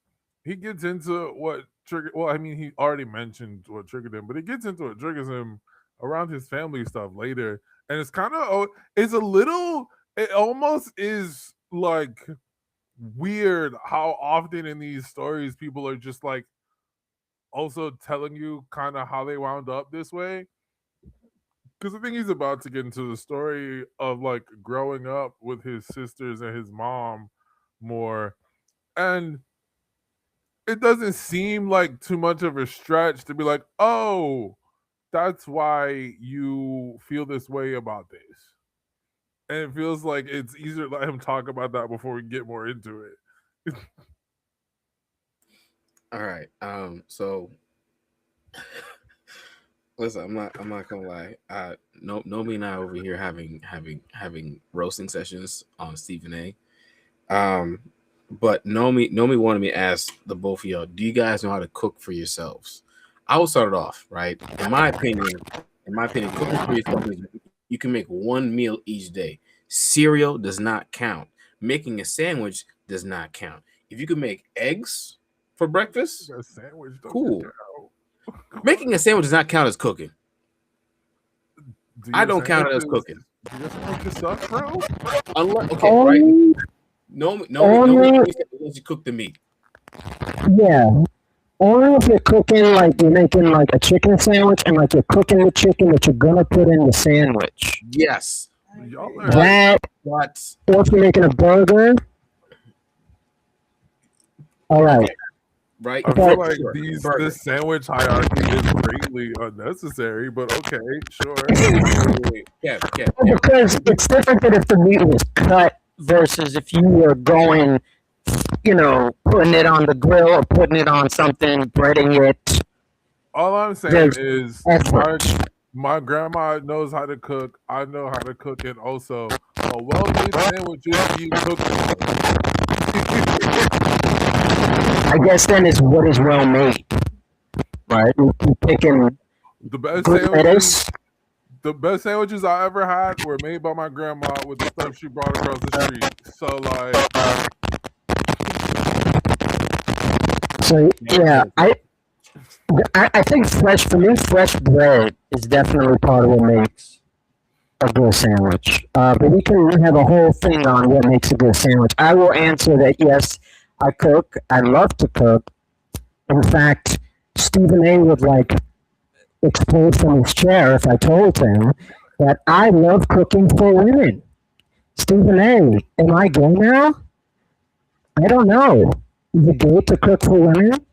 he gets into what triggered. Well, I mean, he already mentioned what triggered him, but he gets into what triggers him around his family stuff later. And it's kind of, it's a little, it almost is like weird how often in these stories people are just like also telling you kind of how they wound up this way. Because I think he's about to get into the story of like growing up with his sisters and his mom more. And it doesn't seem like too much of a stretch to be like, oh, that's why you feel this way about this. And it feels like it's easier to let him talk about that before we get more into it. All right. So listen, I'm not gonna lie. Nomi and I over here having roasting sessions on Stephen A. But Nomi wanted me to ask the both of y'all, do you guys know how to cook for yourselves? I will start it off, right? In my opinion, cooking for yourself means you can make one meal each day. Cereal does not count. Making a sandwich does not count. If you can make eggs for breakfast, A sandwich doesn't cool. count. Making a sandwich does not count as cooking. Do I your don't count it as sandwiches- cooking. Do your sandwiches suck, bro? Unless, okay, right? No, unless you cook the meat. Yeah. Only if you're cooking, like, you're making, like, a chicken sandwich and, like, you're cooking the chicken that you're gonna put in the sandwich. Yes. Y'all are That, But or if you're making a burger. All right. right. I feel like Sure. this Burger. sandwich hierarchy is greatly unnecessary, but okay, sure. Wait. Kev. Because it's different than if the meat was cut versus if you were going, putting it on the grill or putting it on something, breading it. All I'm saying There's is effort. my grandma knows how to cook. I know how to cook, and also a well-made sandwich is you cooking. I guess then it's what is well made, right? You're picking The best good sandwiches, lettuce. the best sandwiches I ever had were made by my grandma with the stuff she brought across the street. So like, So yeah, I think fresh bread is definitely part of what makes a good sandwich. But we can have a whole thing on what makes a good sandwich. I will answer that yes, I cook. I love to cook. In fact, Stephen A. would explode from his chair if I told him that I love cooking for women. Stephen A., am I gay now? I don't know. Is it gay to cook for women?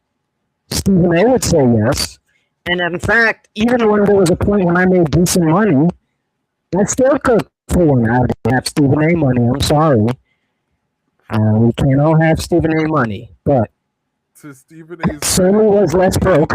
Stephen A. would say yes. And in fact, even when there was a point when I made decent money, I still cook for women. I didn't have Stephen A. money. I'm sorry. We can't all have Stephen A. money. But to Stephen A's certainly was less broke.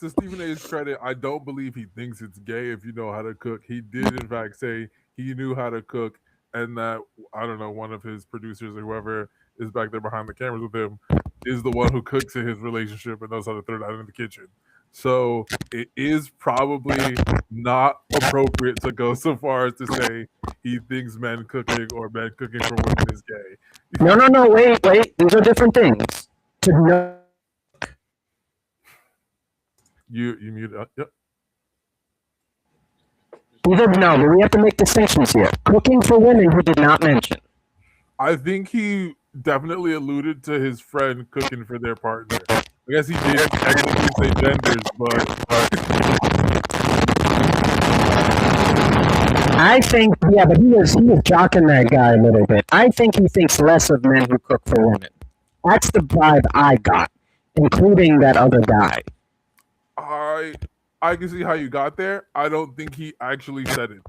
to Stephen A's credit, I don't believe he thinks it's gay if you know how to cook. He did, in fact, say he knew how to cook and that I don't know, one of his producers or whoever is back there behind the cameras with him is the one who cooks in his relationship and knows how to throw down in the kitchen. So it is probably not appropriate to go so far as to say he thinks men cooking or men cooking for women is gay. No, wait. These are different things. To know. You mute up. Yep. No, but we have to make distinctions here. Cooking for women, he did not mention. I think he definitely alluded to his friend cooking for their partner. I guess he didn't technically say genders, but I think, yeah, but he was jocking that guy a little bit. I think he thinks less of men who cook for women. That's the vibe I got, including that other guy. I can see how you got there. I don't think he actually said it.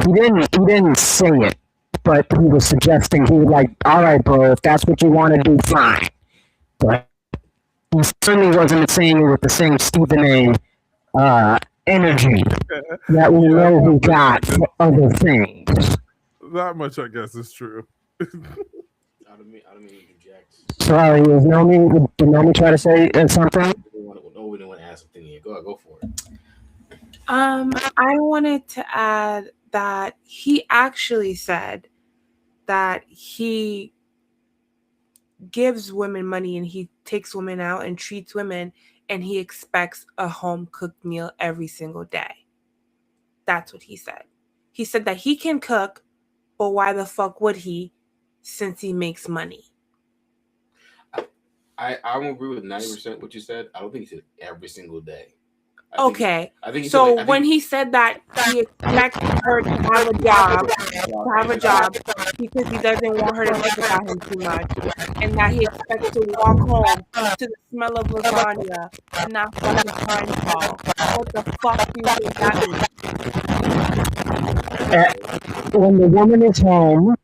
He didn't say it, but he was suggesting he was like, all right, bro, if that's what you want to do, fine. But he certainly wasn't saying it with the same Stephen A. Energy that we know he got for other things. That much, I guess, is true. I don't mean to interject. Sorry, did Nomi try to say something? We didn't want to add something here. Go for it. I wanted to add that he actually said that he gives women money and he takes women out and treats women, and he expects a home cooked meal every single day. That's what he said. He said that he can cook, but why the fuck would he, since he makes money? I don't agree with 90% what you said. I don't think he said every single day. Okay. I think so when he said that he expects her to have a job because he doesn't want her to think about him too much, and that he expects to walk home to the smell of lasagna and not fucking time call. What the fuck do you think that means? When the woman is home,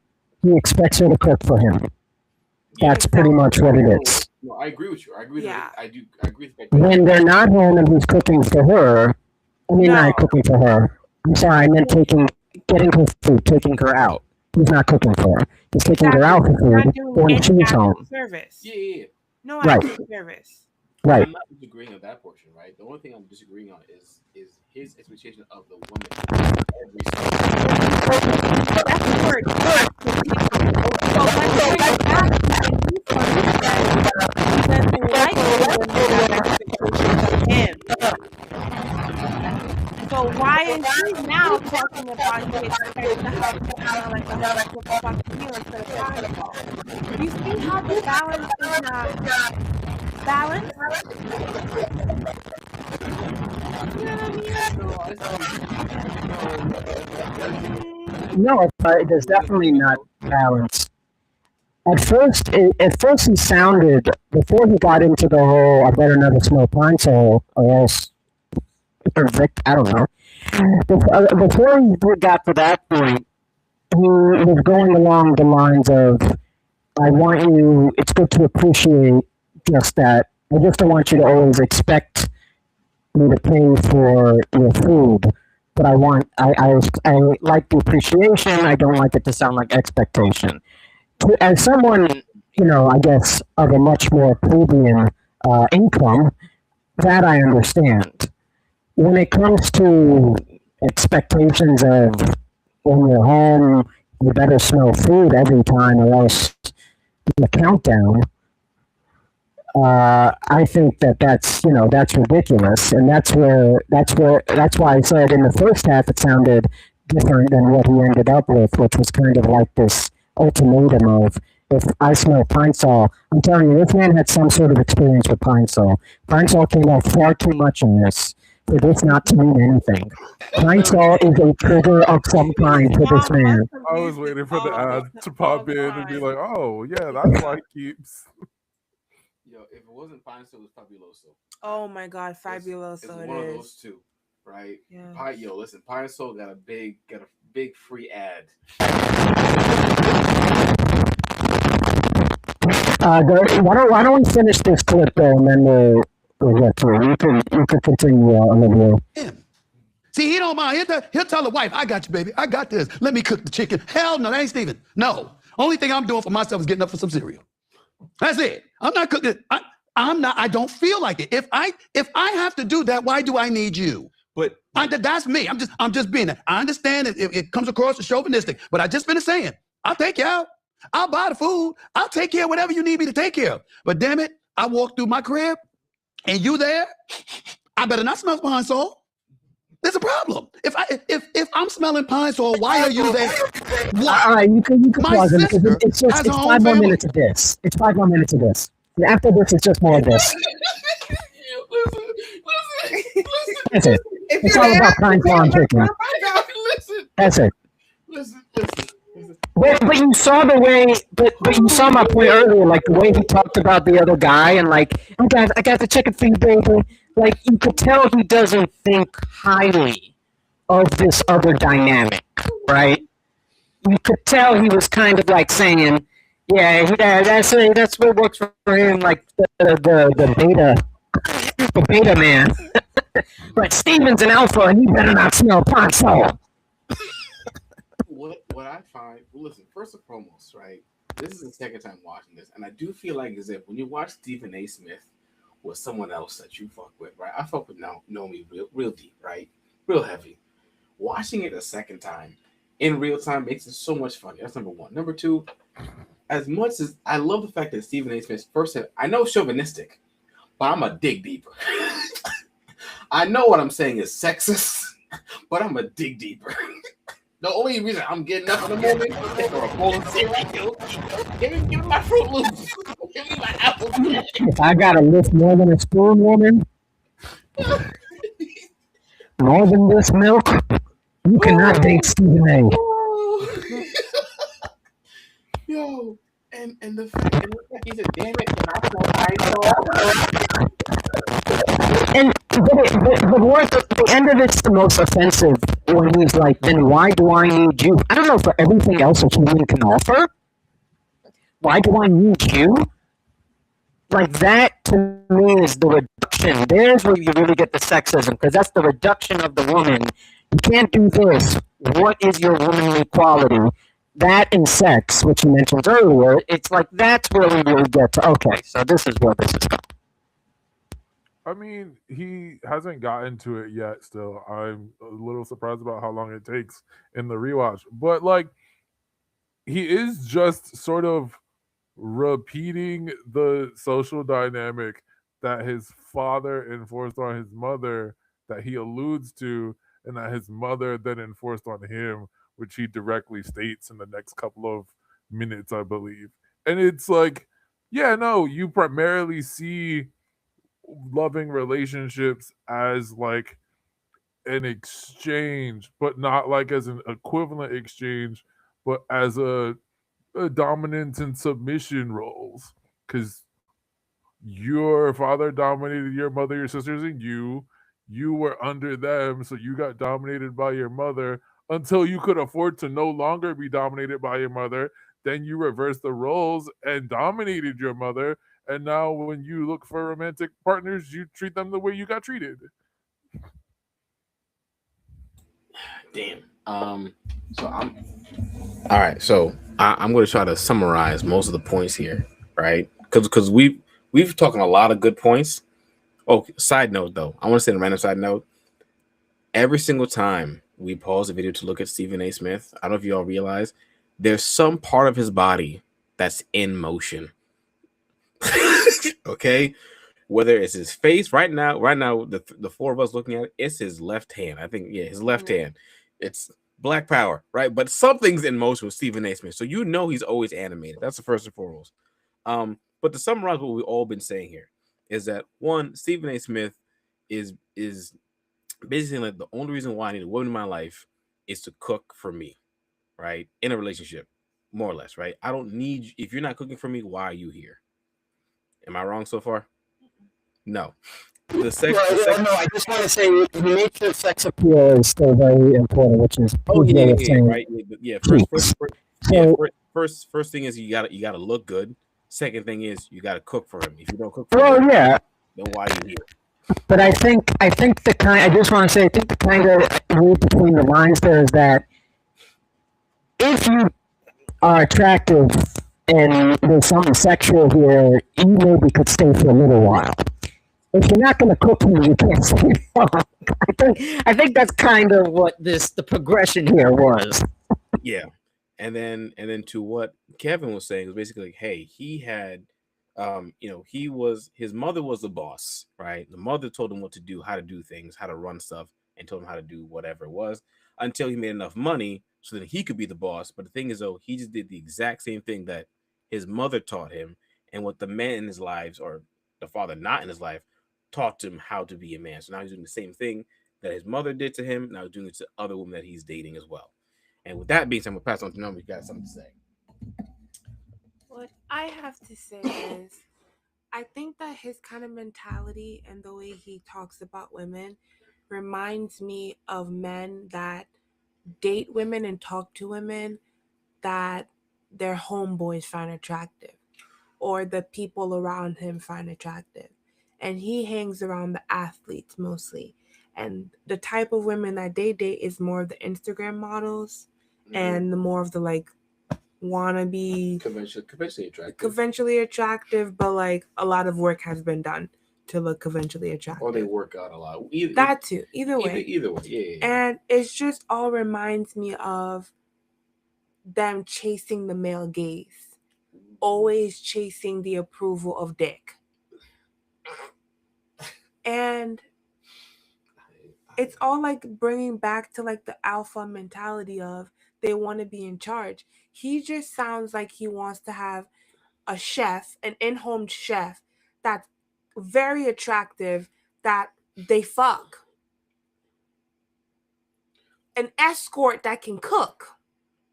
he expects her to cook for him. That's pretty much what it is. No, I agree with you. I agree. Yeah. I agree with When they're not home and he's cooking for her, not cooking for her. I'm sorry, I meant getting her food, taking her out. He's not cooking for her. He's taking her out for food when she's home. Service. Yeah. No Right. active service. Right. I'm not disagreeing on that portion, right? The only thing I'm disagreeing on is his expectation of the woman every single That's the word. So let's bring it back to he doesn't like the women that have expectations of him. So why is he now talking about he expects to have like a fucking meal instead of basketball? You see how the balance is not balanced? You know what I mean? No, there's definitely not balance. At first he sounded, before he got into the whole, I better never smell pine sol or else, or Vic, I don't know. Before he got to that point, he was going along the lines of, I want you, it's good to appreciate just that. I just don't want you to always expect me to pay for your food. But I like the appreciation. I don't like it to sound like expectation. As someone, I guess, of a much more plebeian income, that I understand. When it comes to expectations of when you're home, you better smell food every time or else the countdown, I think that's ridiculous, and that's why I said in the first half it sounded different than what he ended up with, which was kind of like this ultimatum of, if I smell pine sol, I'm telling you, this man had some sort of experience with pine sol. Pine sol came out far too much in this for this not to mean anything. Pine sol is a trigger of some kind for this man. I was waiting for the ad to pop in and be like, oh yeah, that's why he keeps. Yo, if it wasn't pine sol, it's Fabuloso. Oh my God, Fabuloso! It's one of those two, right? Yeah. Listen, Pine Sol got a big free ad. Why don't we finish this clip though, and then we'll get through. You can continue, Olivia. Him. See, he don't mind. He'll tell the wife, I got you, baby. I got this. Let me cook the chicken. Hell no, that ain't Steven. No. Only thing I'm doing for myself is getting up for some cereal. That's it. I'm not cooking. I don't feel like it. If I have to do that, why do I need you? But That's me. I'm just being that. I understand it comes across as chauvinistic, but I just finished saying, I'll take you out. I'll buy the food. I'll take care of whatever you need me to take care of. But damn it, I walk through my crib and you there, I better not smell Pine Sol. There's a problem. If I'm smelling Pine Sol, why are you there? Why? All right, you can My pause it because sister it's has her 5 own more family. minutes of this. It's 5 more minutes of this. And after this, it's just more of this. That's it. It's all about Pine Sol and chicken. That's it. Listen. But you saw the way, but you saw my point earlier, like the way he talked about the other guy, and like, I got the chicken for you, baby. Like you could tell he doesn't think highly of this other dynamic, right? You could tell he was kind of like saying, yeah, that's what works for him, like the beta man. But Steven's an alpha, and you better not smell Pine Sol. What I find, listen, first and foremost, right? This is the second time watching this, and I do feel like as if when you watch Stephen A. Smith with someone else that you fuck with, right? I fuck with Nomi real deep, right? Real heavy. Watching it a second time in real time makes it so much funny. That's number one. Number two, as much as I love the fact that Stephen A. Smith first said, I know chauvinistic, but I'm a dig deeper. I know what I'm saying is sexist, but I'm a dig deeper. The only reason I'm getting up in the morning is for a bowl of cereal. Give me my Fruit Loops. Give me my apple. If I gotta lift more than a spoon, woman, more than this milk, you cannot date Stephen A. Yo, and the fact he said, damn it, I And the end of it's the most offensive when he's like, then why do I need you? I don't know, for everything else a human can offer? Why do I need you? Like that to me is the reduction. There's where you really get the sexism, because that's the reduction of the woman. You can't do this. What is your womanly quality? That and sex, which you mentioned earlier, it's like that's where we really get to, okay, so this is where this is going. I mean, he hasn't gotten to it yet still. I'm a little surprised about how long it takes in the rewatch. But, like, he is just sort of repeating the social dynamic that his father enforced on his mother, that he alludes to, and that his mother then enforced on him, which he directly states in the next couple of minutes, I believe. And it's like, yeah, no, you primarily see loving relationships as like an exchange, but not like as an equivalent exchange, but as a dominance and submission roles. Because your father dominated your mother, your sisters, and you were under them, so you got dominated by your mother until you could afford to no longer be dominated by your mother. Then you reversed the roles and dominated your mother. And now when you look for romantic partners, you treat them the way you got treated. Damn. So I'm all right. So I'm going to try to summarize most of the points here, right? Because we've talking a lot of good points. Oh, side note though, I want to say a random side note. Every single time we pause the video to look at Stephen A. Smith, I don't know if you all realize there's some part of his body that's in motion. Okay, whether it's his face right now, the four of us looking at it, it's his left hand. I think, yeah, his left hand. It's Black Power, right? But something's in motion with Stephen A. Smith, so you know he's always animated. That's the first and foremost. But to summarize what we've all been saying here is that one, Stephen A. Smith is basically like the only reason why I need a woman in my life is to cook for me, right? In a relationship, more or less, right? I don't need, if you're not cooking for me, why are you here? Am I wrong so far? No. The sex. No, I just want to say the nature of sex appeal is still very important, which is right. Yeah. First thing is you gotta look good. Second thing is you gotta cook for him. If you don't cook for him, yeah. then why are you here? But I think the kind. I just want to say, I think the kind of read between the lines there is that if you are attractive and there's something sexual here, you maybe could stay for a little while. If you're not going to cook me, you can't stay long. I think that's kind of what the progression here was. Yeah. And then to what Kevin was saying was basically like, hey, he had his mother was the boss, right? The mother told him what to do, how to do things, how to run stuff, and told him how to do whatever it was until he made enough money so that he could be the boss. But the thing is, though, he just did the exact same thing that his mother taught him, and what the men in his lives, or the father not in his life, taught him how to be a man. So now he's doing the same thing that his mother did to him. Now he's doing it to other women that he's dating as well. And with that being said, I'm gonna pass on to Number. You got something to say? What I have to say is, I think that his kind of mentality and the way he talks about women reminds me of men that date women and talk to women that their homeboys find attractive or the people around him find attractive. And he hangs around the athletes mostly. And the type of women that they date is more of the Instagram models and the more of the like wannabe conventionally attractive, but like a lot of work has been done to look conventionally attractive. Or they work out a lot. That too. Either way. Either way. Yeah. And it's just all reminds me of them chasing the male gaze, always chasing the approval of dick. And it's all like bringing back to like the alpha mentality of they want to be in charge. He just sounds like he wants to have a chef, an in-home chef that's very attractive, that they fuck. An escort that can cook.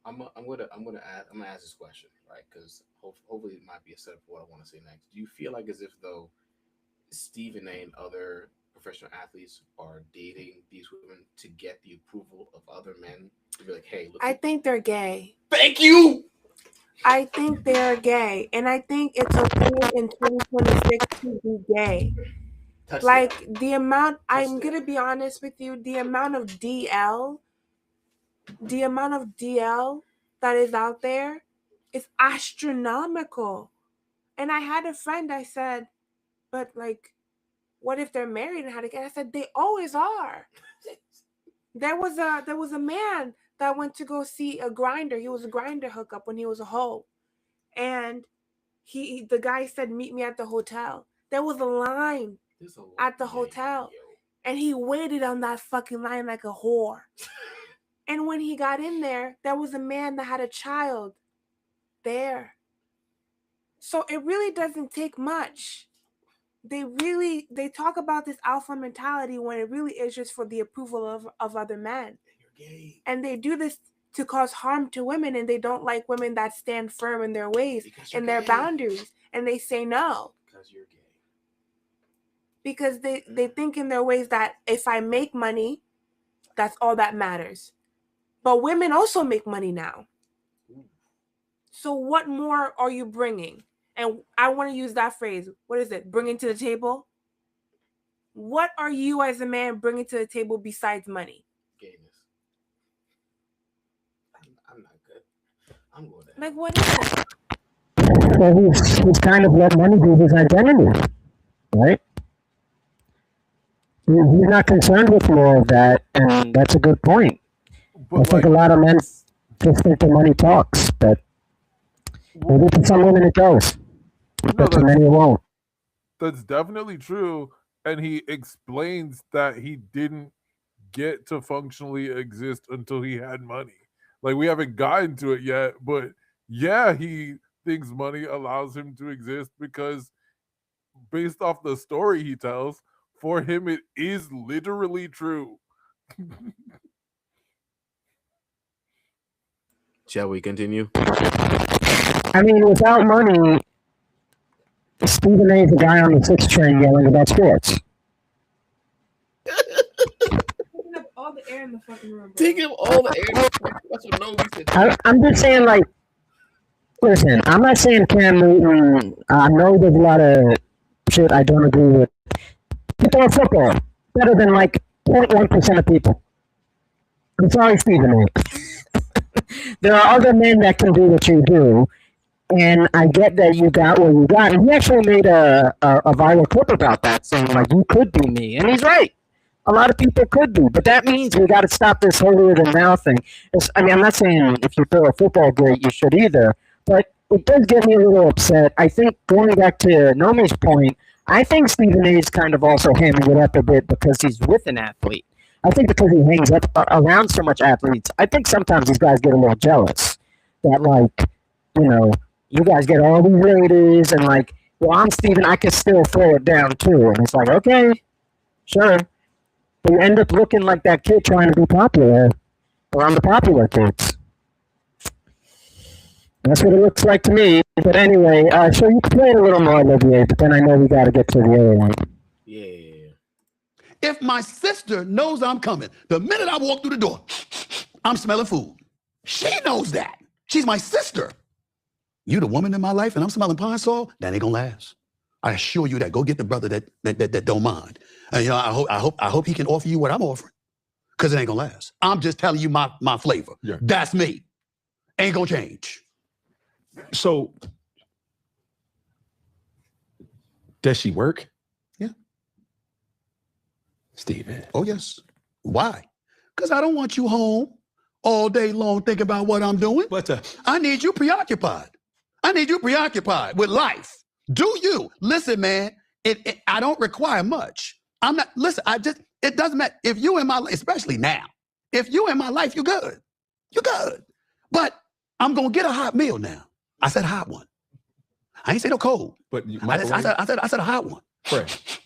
I'm gonna ask this question, right? Because hopefully it might be a setup for what I want to say next. Do you feel like as if though Stephen A. and other professional athletes are dating these women to get the approval of other men to be like, hey, look? I think they're gay. Thank you. I think they're gay, and I think it's okay in 2026 to be gay. Like the amount, I'm gonna be honest with you, the amount of DL that is out there is astronomical. And I had a friend, I said, but like, what if they're married and how to get? I said, they always are. There was a man that went to go see a grinder. He was a grinder hookup when he was a hoe. And the guy said, meet me at the hotel. There was a line at the hotel. And he waited on that fucking line like a whore. And when he got in there, there was a man that had a child there. So it really doesn't take much. They talk about this alpha mentality when it really is just for the approval of other men. And they do this to cause harm to women, and they don't like women that stand firm in their ways and their boundaries, and they say no. Because you're gay. Because they think in their ways that if I make money, that's all that matters. But women also make money now. So what more are you bringing? And I want to use that phrase. What is it? Bringing to the table? What are you as a man bringing to the table besides money? Gayness. I'm not good. I'm going to. Like, what is it? So he's kind of let money be his identity, right? He's not concerned with more of that, and that's a good point. But I think a lot of men just think the money talks, but maybe for some women it does. But for many it won't. that's definitely true. And he explains that he didn't get to functionally exist until he had money. Like, we haven't gotten to it yet, but yeah, he thinks money allows him to exist because, based off the story he tells, for him it is literally true. Shall we continue? I mean, without money, Stephen A. is the guy on the 6 train yelling about sports. Taking up all the air in the fucking room. Take him all the air. That's what Novi said. I'm just saying, like, listen, I'm not saying Cam Newton, I know there's a lot of shit I don't agree with people in football better than like 0.1% of people. I'm sorry, Stephen A. There are other men that can do what you do, and I get that you got what you got. And he actually made a viral clip about that, saying like, "You could be me," and he's right. A lot of people could be, but that means we got to stop this holier than thou thing. I mean, I'm not saying if you throw a football great, you should either, but it does get me a little upset. I think going back to Nomi's point, I think Stephen A is kind of also hamming it up a bit because he's with an athlete. I think because he hangs up around so much athletes, I think sometimes these guys get a little jealous that, like, you know, you guys get all these ratings and, like, well, I'm Steven, I can still throw it down too. And it's like, okay, sure. But you end up looking like that kid trying to be popular around the popular kids. That's what it looks like to me. But anyway, so you can play it a little more, Olivier, but then I know we got to get to the other one. Yeah. If my sister knows I'm coming, the minute I walk through the door, I'm smelling food. She knows that. She's my sister. You the woman in my life and I'm smelling pine sol, that ain't gonna last. I assure you that. Go get the brother that don't mind. And you know, I hope he can offer you what I'm offering. Cause it ain't gonna last. I'm just telling you my flavor. Yeah. That's me. Ain't gonna change. So, does she work? Yeah. Steven. Oh, yes. Why? Because I don't want you home all day long thinking about what I'm doing. But I need you preoccupied. I need you preoccupied with life. Do you? Listen, man, I don't require much. I'm not, listen, it doesn't matter. If you in my life, especially now, if you in my life, you're good. You're good. But I'm going to get a hot meal now. I said hot one. I ain't say no cold. but I said a hot one. fresh.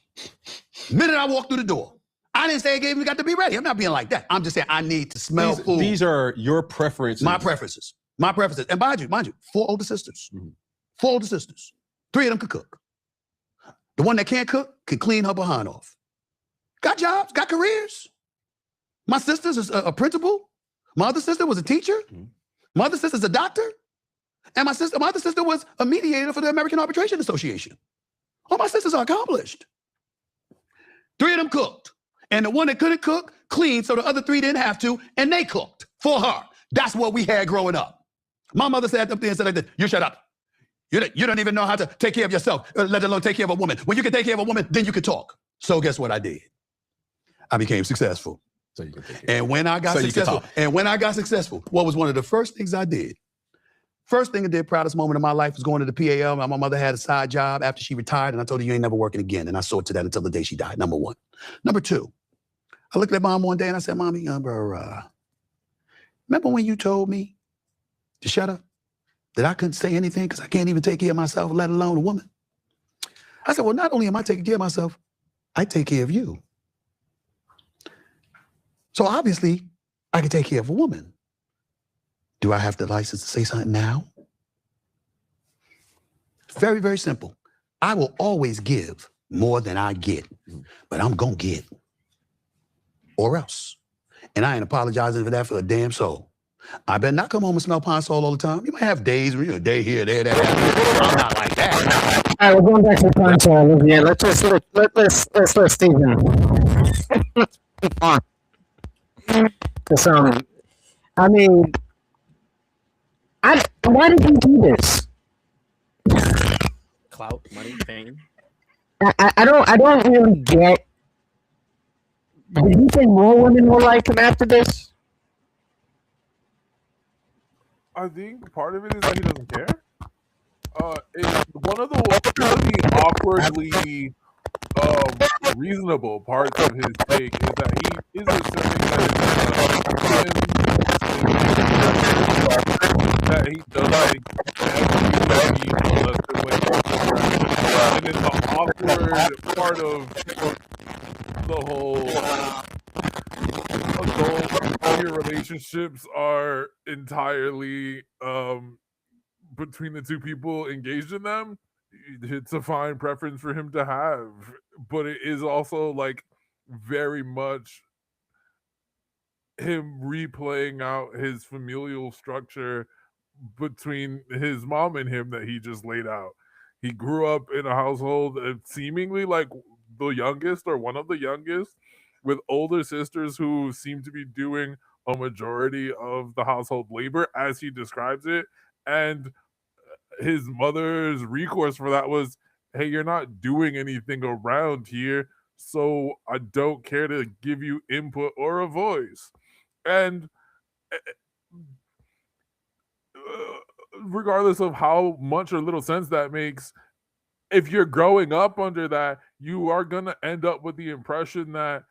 Minute I walk through the door, I didn't say it gave me got to be ready. I'm not being like that. I'm just saying I need to smell food. These are your preferences. My preferences. My preferences. And mind you, 4 older sisters. Mhm. 4 older sisters. 3 of them could cook. The one that can't cook can clean her behind off. Got jobs, got careers. My sister's a principal. My other sister was a teacher. Mhm. My other sister's a doctor. And my other sister was a mediator for the American Arbitration Association. All my sisters are accomplished. 3 of them cooked. And the one that couldn't cook, cleaned, so the other 3 didn't have to, and they cooked for her. That's what we had growing up. My mother sat up there and said like this, you shut up. You don't even know how to take care of yourself, let alone take care of a woman. When you can take care of a woman, then you can talk. So guess what I did? I became successful. So you can take it. And when I got So you can successful, what was one of the first things I did? First thing I did, proudest moment of my life, was going to the PAL. My mother had a side job after she retired, and I told her, you ain't never working again. And I saw to that until the day she died, number 1. Number 2, I looked at Mom one day and I said, Mommy, remember when you told me to shut up? That I couldn't say anything because I can't even take care of myself, let alone a woman? I said, well, not only am I taking care of myself, I take care of you. So obviously, I can take care of a woman. Do I have the license to say something now? Very, very simple. I will always give more than I get, but I'm going to get. Or else. And I ain't apologizing for that for a damn soul. I better not come home and smell pine sol all the time. You might have days where you're a day here, there, there. I'm not like that. All right, we're going back to the pine sol, Olivier. Let's let Stephen. Let's move on. Because, I mean, why did you do this? Clout, money, fame. I don't really get. Do you think more women will like him after this? I think part of it is that he doesn't care. It's one of the awkwardly reasonable parts of his take is that he is assuming that he does like and it's the awkward part of the whole adult your relationships are entirely between the 2 people engaged in them. It's a fine preference for him to have, but it is also like very much him replaying out his familial structure between his mom and him that he just laid out. He grew up in a household that seemingly like the youngest or one of the youngest, with older sisters who seem to be doing a majority of the household labor as he describes it. And his mother's recourse for that was, hey, you're not doing anything around here, so I don't care to give you input or a voice. And regardless of how much or little sense that makes, if you're growing up under that, you are going to end up with the impression that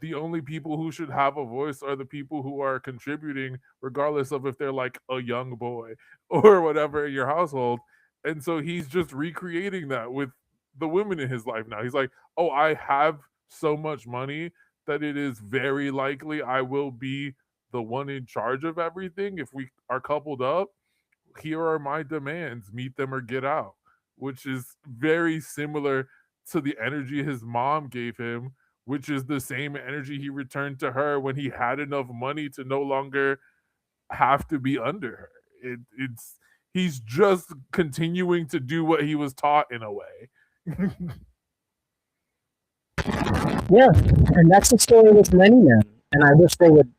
the only people who should have a voice are the people who are contributing, regardless of if they're like a young boy or whatever in your household. And so he's just recreating that with the women in his life now. He's like, oh, I have so much money that it is very likely I will be the one in charge of everything if we are coupled up. Here are my demands, meet them or get out, which is very similar to the energy his mom gave him, which is the same energy he returned to her when he had enough money to no longer have to be under her. It's he's just continuing to do what he was taught in a way. Yeah, and that's the story with many men. And I wish they would,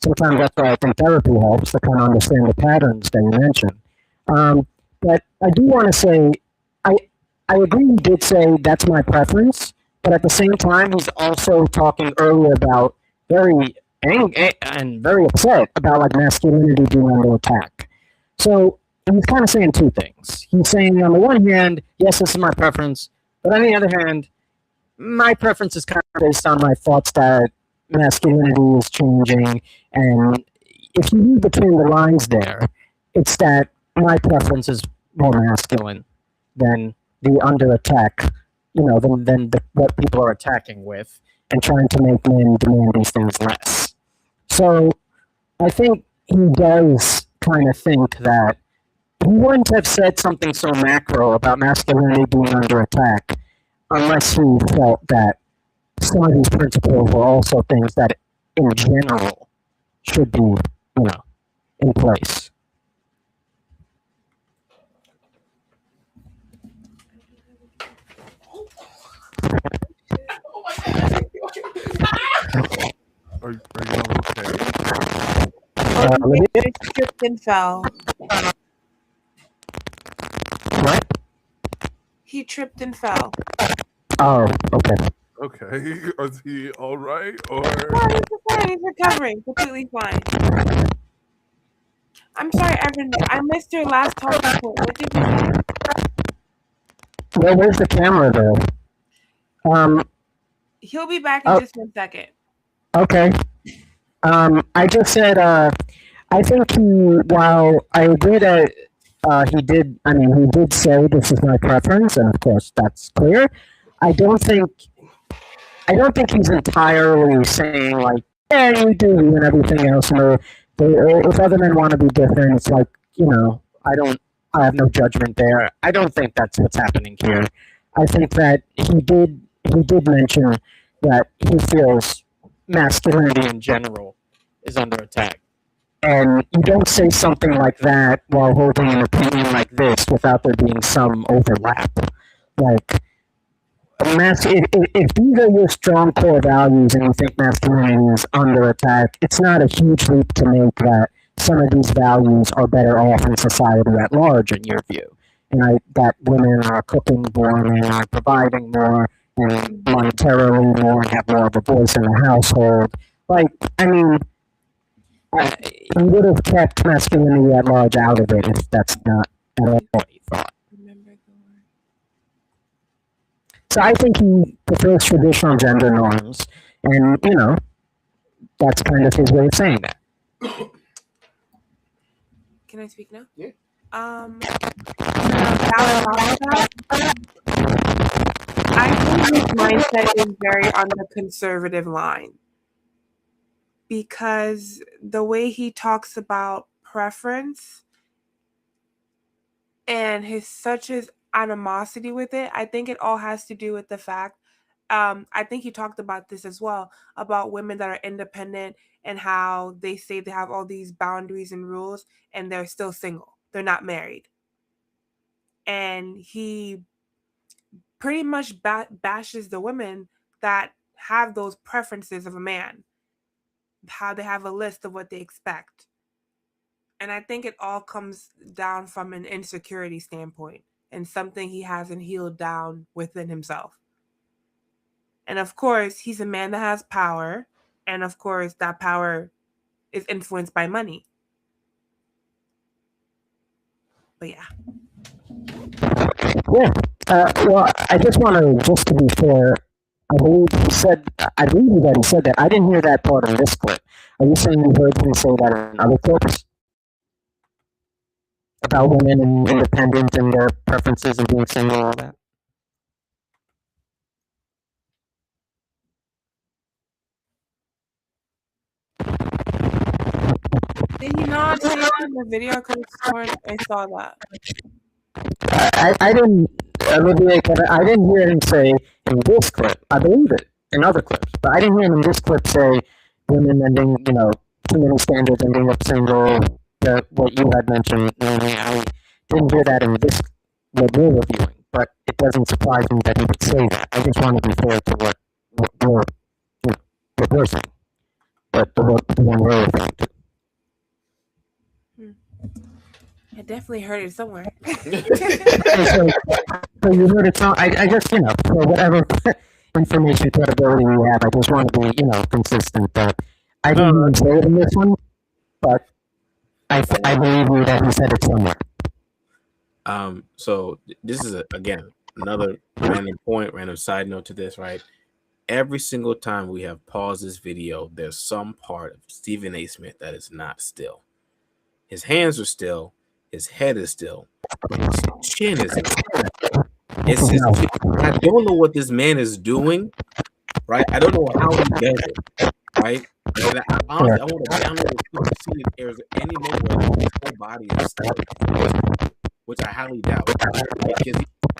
sometimes that's why I think therapy helps to kind of understand the patterns that you mentioned. But I do want to say, I agree he did say that's my preference, but at the same time, he's also talking earlier about very angry and very upset about like masculinity being under attack. So he's kind of saying two things. He's saying on the one hand, yes, this is my preference, but on the other hand, my preference is kind of based on my thoughts that masculinity is changing, and if you read between the lines there, it's that my preference is more masculine than the under attack, than what people are attacking with and trying to make men demand these things less. So I think he does kind of think that he wouldn't have said something so macro about masculinity being under attack unless he felt that some of these principles were also things that in general should be, in place. Are you okay? He tripped and fell. What? He tripped and fell. Oh, okay. Okay. Is he all right? Or No, he's fine. He's recovering. Completely fine. I'm sorry, Evan. I missed your last talking point. What did you say? Well, where's the camera though? He'll be back in just 1 second. Okay. I just said, I think while I agree that he did say this is my preference, and of course that's clear. I don't think he's entirely saying like, yeah, you do, and everything else. If other men want to be different, it's like, I have no judgment there. I don't think that's what's happening here. I think that he did mention that he feels masculinity in general is under attack. And you don't say something like that while holding an opinion like this without there being some overlap. Like, if these are your strong core values and you think masculinity is under attack, it's not a huge leap to make that some of these values are better off in society at large, in your view. And that women are cooking more and are providing more and monetarily more and have more of a voice in the household. He would have kept masculinity at large out of it if that's not at all what he thought. So I think he prefers traditional gender norms, and that's kind of his way of saying that. Can I speak now? Yeah. I think his mindset is very on the conservative line, because the way he talks about preference and his animosity with it, I think it all has to do with the fact, I think he talked about this as well, about women that are independent and how they say they have all these boundaries and rules and they're still single. They're not married. And he pretty much bashes the women that have those preferences of a man, how they have a list of what they expect. And I think it all comes down from an insecurity standpoint and something he hasn't healed down within himself. And of course, he's a man that has power. And of course, that power is influenced by money. But yeah. Yeah. Well, I just want to, just to be fair, I believe he said that I didn't hear that part in this clip. Are you saying you heard him say that in other clips? About women and independent and their preferences and being single and all that? Did he not say that in the video? I saw that. I didn't, Olivier, I didn't hear him say in this clip. I believe it in other clips, but I didn't hear him in this clip say women ending, too many standards, ending up single, what you had mentioned. I didn't hear that in this, what we're reviewing, but it doesn't surprise me that he would say that. I just want to be fair to what we're saying, but the one we're referring to. I definitely heard it somewhere. So you heard it. So I just, for whatever information credibility we have, I just want to be, consistent. That I didn't even say it in this one, but I believe you that he said it somewhere. So this is again another random side note to this, right? Every single time we have paused this video, there's some part of Stephen A. Smith that is not still. His hands are still. His head is still, but his chin isn't. It's his chin. I don't know what this man is doing, right? I don't know how he does it, right? And honestly, I want to download this clip to see if there's any moment where his whole body is still, which I highly doubt. Because he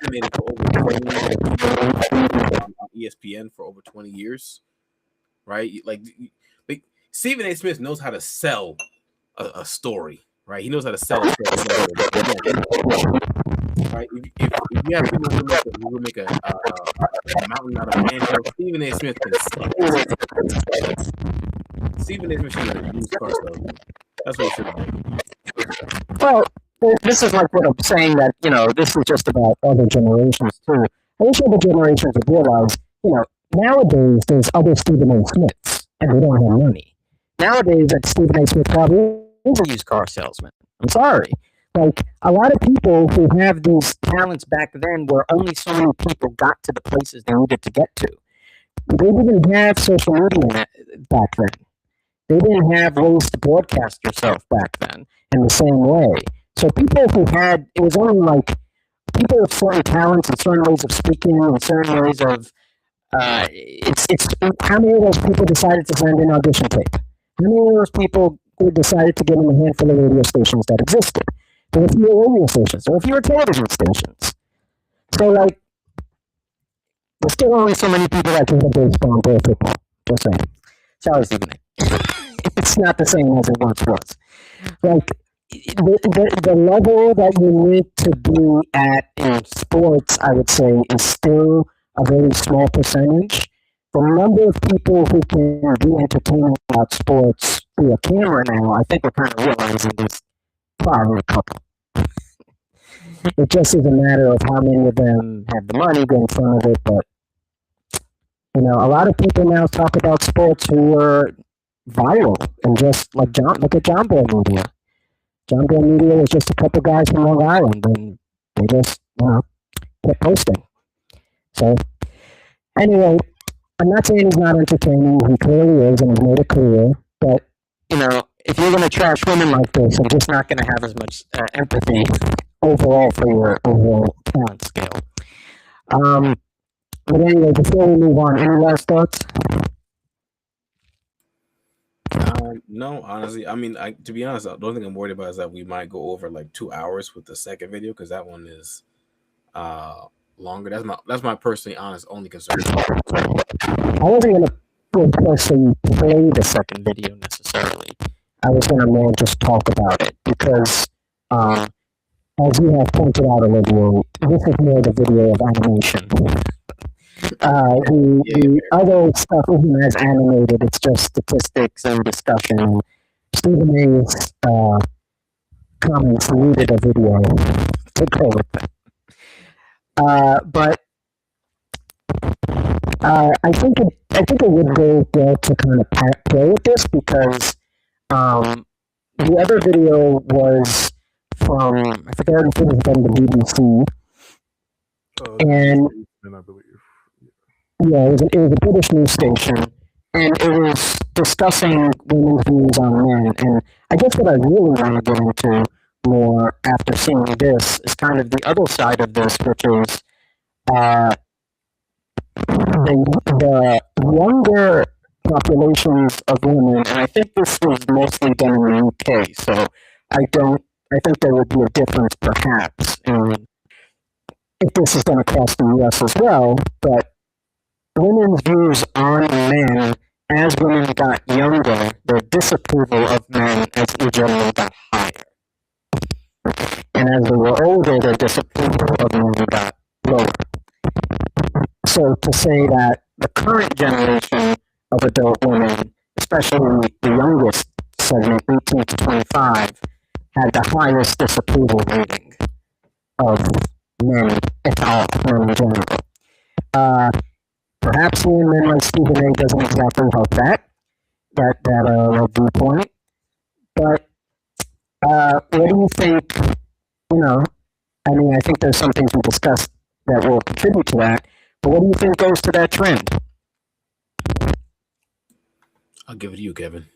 made it for over 20 years on ESPN for over 20 years, right? Like Stephen A. Smith knows how to sell a story. Right, he knows how to sell it. Right, if you have people who will make a mountain out of man, Stephen A. Smith can sell it. Stephen A. Smith should have used car salesman. That's what he should have done. Well, this is like what I'm saying that this is just about other generations too. I wish other generations would realize, nowadays there's other Stephen A. Smiths, and they don't have money. Nowadays, that Stephen A. Smith probably is a used car salesman. I'm sorry. Like, a lot of people who have these talents back then where only so many people got to the places they needed to get to. They didn't have social media back then. They didn't have ways to broadcast yourself back then in the same way. So people who had, it was only like people with certain talents and certain ways of speaking and certain ways of, it's how many of those people decided to send an audition tape? How many of those people decided to get in a handful of radio stations that existed? There were fewer radio stations. There were fewer television stations. So, like, there's still only so many people that can get baseball and play football. Just saying. Sorry, Stephen A. It's not the same as it once was. Like, the level that you need to be at in sports, I would say, is still a very small percentage. The number of people who can do entertainment about sports through a camera now, I think we're kind of realizing there's probably a couple. It just is a matter of how many of them have the money to get in front of it. But, a lot of people now talk about sports who are viral. And just like look at John Boy Media. John Boy Media was just a couple guys from Long Island. And they just, kept posting. So, anyway, I'm not saying he's not entertaining. He clearly is, and he's made a career. But, if you're going to trash women like this, I'm just not going to have as much empathy overall for your overall talent scale. But anyway, before we move on, any last thoughts? No, honestly, I mean, to be honest, the only thing I'm worried about is that we might go over like 2 hours with the second video because that one is longer. That's my personally honest only concern. I wasn't going to personally play the second video necessarily. I was going to more just talk about it because, as you have pointed out, Olivia, this is more the video of animation. The other stuff isn't as animated, it's just statistics and discussion. Stephen A's comments needed a video to go with it. But I think it would go well to kind of play with this because the other video was from, I forget if it was from the BBC, and I believe. yeah, it was a British news station, and it was discussing women's views on men. And I guess what I really want to get into more after seeing this is kind of the other side of this, which is the younger populations of women, and I think this was mostly done in the UK, so I think there would be a difference perhaps in if this is done across the US as well, but women's views on men as women got younger, their disapproval of men as each generally got higher. And as they were older, their disapproval of men got lower. So to say that the current generation of adult women, especially the youngest segment, 18 to 25, had the highest disapproval rating of men, if all, men in general. Perhaps seeing men like Stephen A doesn't exactly help that viewpoint. But what do you think, I mean, I think there's some things we discussed that will contribute to that, but what do you think goes to that trend? I'll give it to you, Kevin.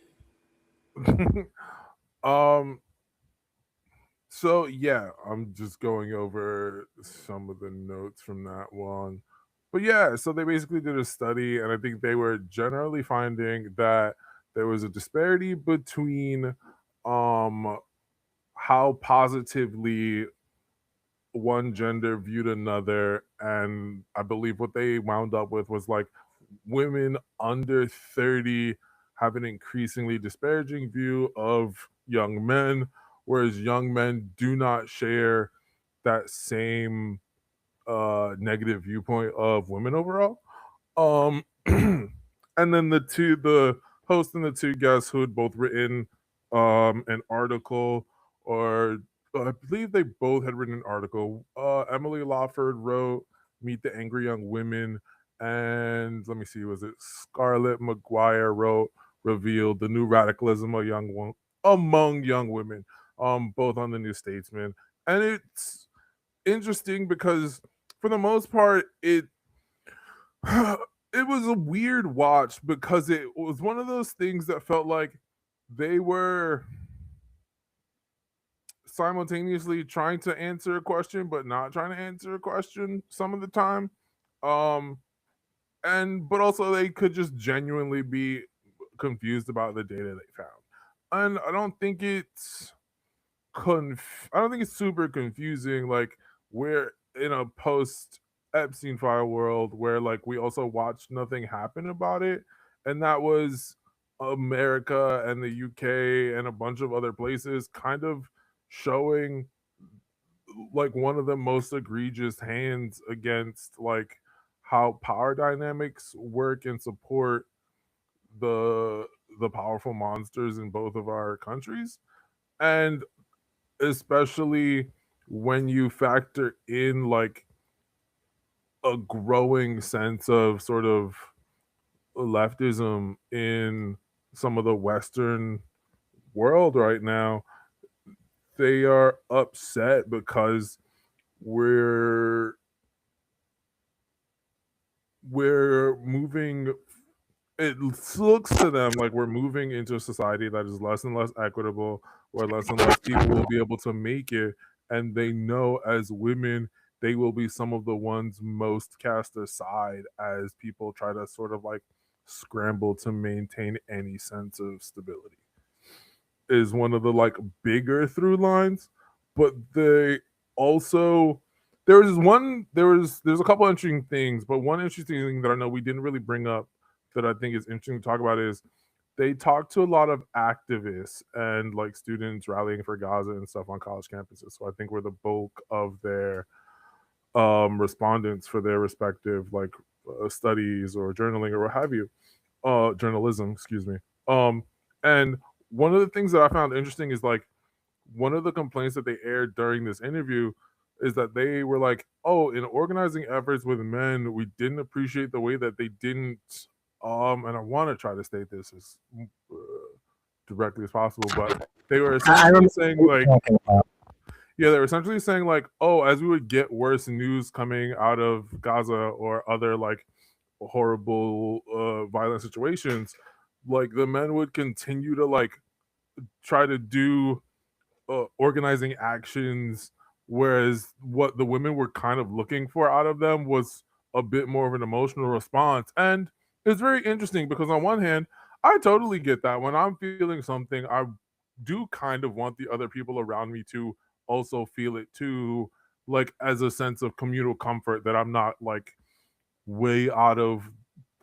So yeah, I'm just going over some of the notes from that one. But yeah, so they basically did a study, and I think they were generally finding that there was a disparity between how positively one gender viewed another, and I believe what they wound up with was like women under 30 have an increasingly disparaging view of young men, whereas young men do not share that same negative viewpoint of women overall. And then the host and the two guests who had both written an article, or I believe they both had written an article. Emily Lawford wrote Meet the Angry Young Women, and let me see, was it Scarlett McGuire wrote Revealed the New Radicalism of among young women, both on the New Statesman. And it's interesting because for the most part, it was a weird watch because it was one of those things that felt like they were simultaneously trying to answer a question but not trying to answer a question some of the time. But also they could just genuinely be confused about the data they found. And I don't think it's super confusing. Like, we're in a post Epstein file world where like we also watched nothing happen about it, and that was America and the UK and a bunch of other places kind of showing like one of the most egregious hands against like how power dynamics work and support the powerful monsters in both of our countries. And especially when you factor in like a growing sense of sort of leftism in some of the Western world right now, they are upset because we're moving, it looks to them like we're moving into a society that is less and less equitable, where less and less people will be able to make it, and they know as women they will be some of the ones most cast aside as people try to sort of like scramble to maintain any sense of stability, is one of the like bigger through lines. But they also, there's a couple interesting things, but one interesting thing that I know we didn't really bring up that I think is interesting to talk about is they talked to a lot of activists and like students rallying for Gaza and stuff on college campuses. So I think we're the bulk of their respondents for their respective like studies or journaling or what have you, journalism, excuse me. And one of the things that I found interesting is like one of the complaints that they aired during this interview is that they were like, oh, in organizing efforts with men, we didn't appreciate the way that they didn't. And I want to try to state this as directly as possible, but they were essentially saying like, yeah, they were essentially saying like, oh, as we would get worse news coming out of Gaza or other like horrible violent situations, like the men would continue to like try to do organizing actions, whereas what the women were kind of looking for out of them was a bit more of an emotional response. And it's very interesting because on one hand, I totally get that. When I'm feeling something, I do kind of want the other people around me to also feel it too, like as a sense of communal comfort that I'm not like way out of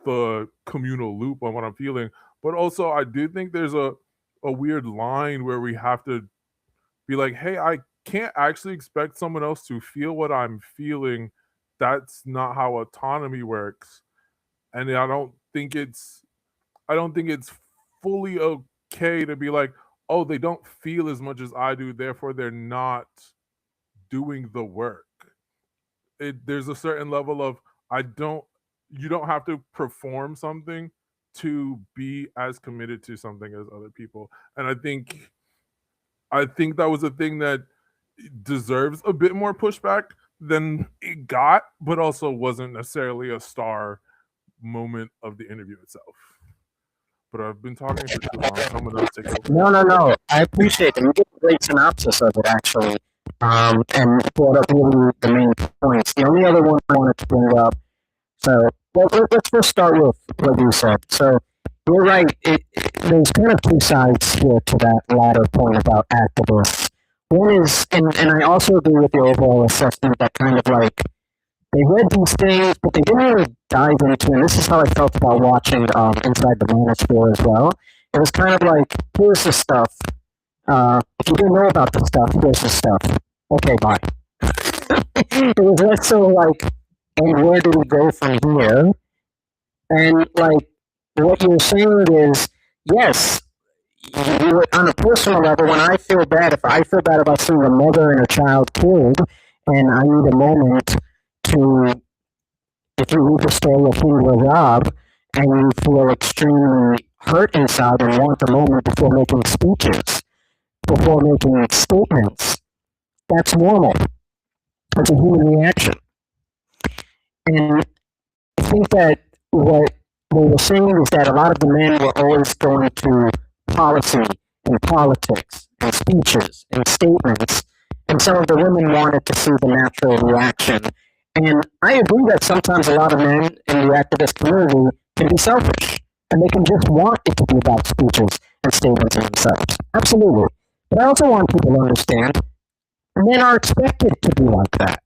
the communal loop on what I'm feeling. But also I do think there's a weird line where we have to be like, hey, I can't actually expect someone else to feel what I'm feeling. That's not how autonomy works. And I don't think it's fully okay to be like, oh, they don't feel as much as I do, therefore they're not doing the work. There's a certain level of you don't have to perform something to be as committed to something as other people. And I think that was a thing that deserves a bit more pushback than it got, but also wasn't necessarily a star moment of the interview itself. But I've been talking for too long. Someone else take over. No. I appreciate it. You did a great synopsis of it, actually. And brought up really the main points. The only other one I wanted to bring up, so let's first start with what you said. So you're right. There's kind of two sides here to that latter point about activists. One is, and I also agree with the overall assessment that kind of like they read these things, but they didn't really dive into it. And this is how I felt about watching Inside the Manosphere as well. It was kind of like, here's the stuff. If you didn't know about the stuff, here's the stuff. Okay, bye. It was less so like, and where do we go from here? And like, what you're saying is, yes, on a personal level, when I feel bad, if I feel bad about seeing a mother and a child killed, and I need a moment to, if you read the story of Hindler Rob, and you feel extremely hurt inside and want a moment before making speeches, before making statements, that's normal. It's a human reaction. And I think that what we were saying is that a lot of the men were always going to policy and politics and speeches and statements, and some of the women wanted to see the natural reaction. And I agree that sometimes a lot of men in the activist community can be selfish, and they can just want it to be about speeches and statements and such. Absolutely. But I also want people to understand men are expected to be like that.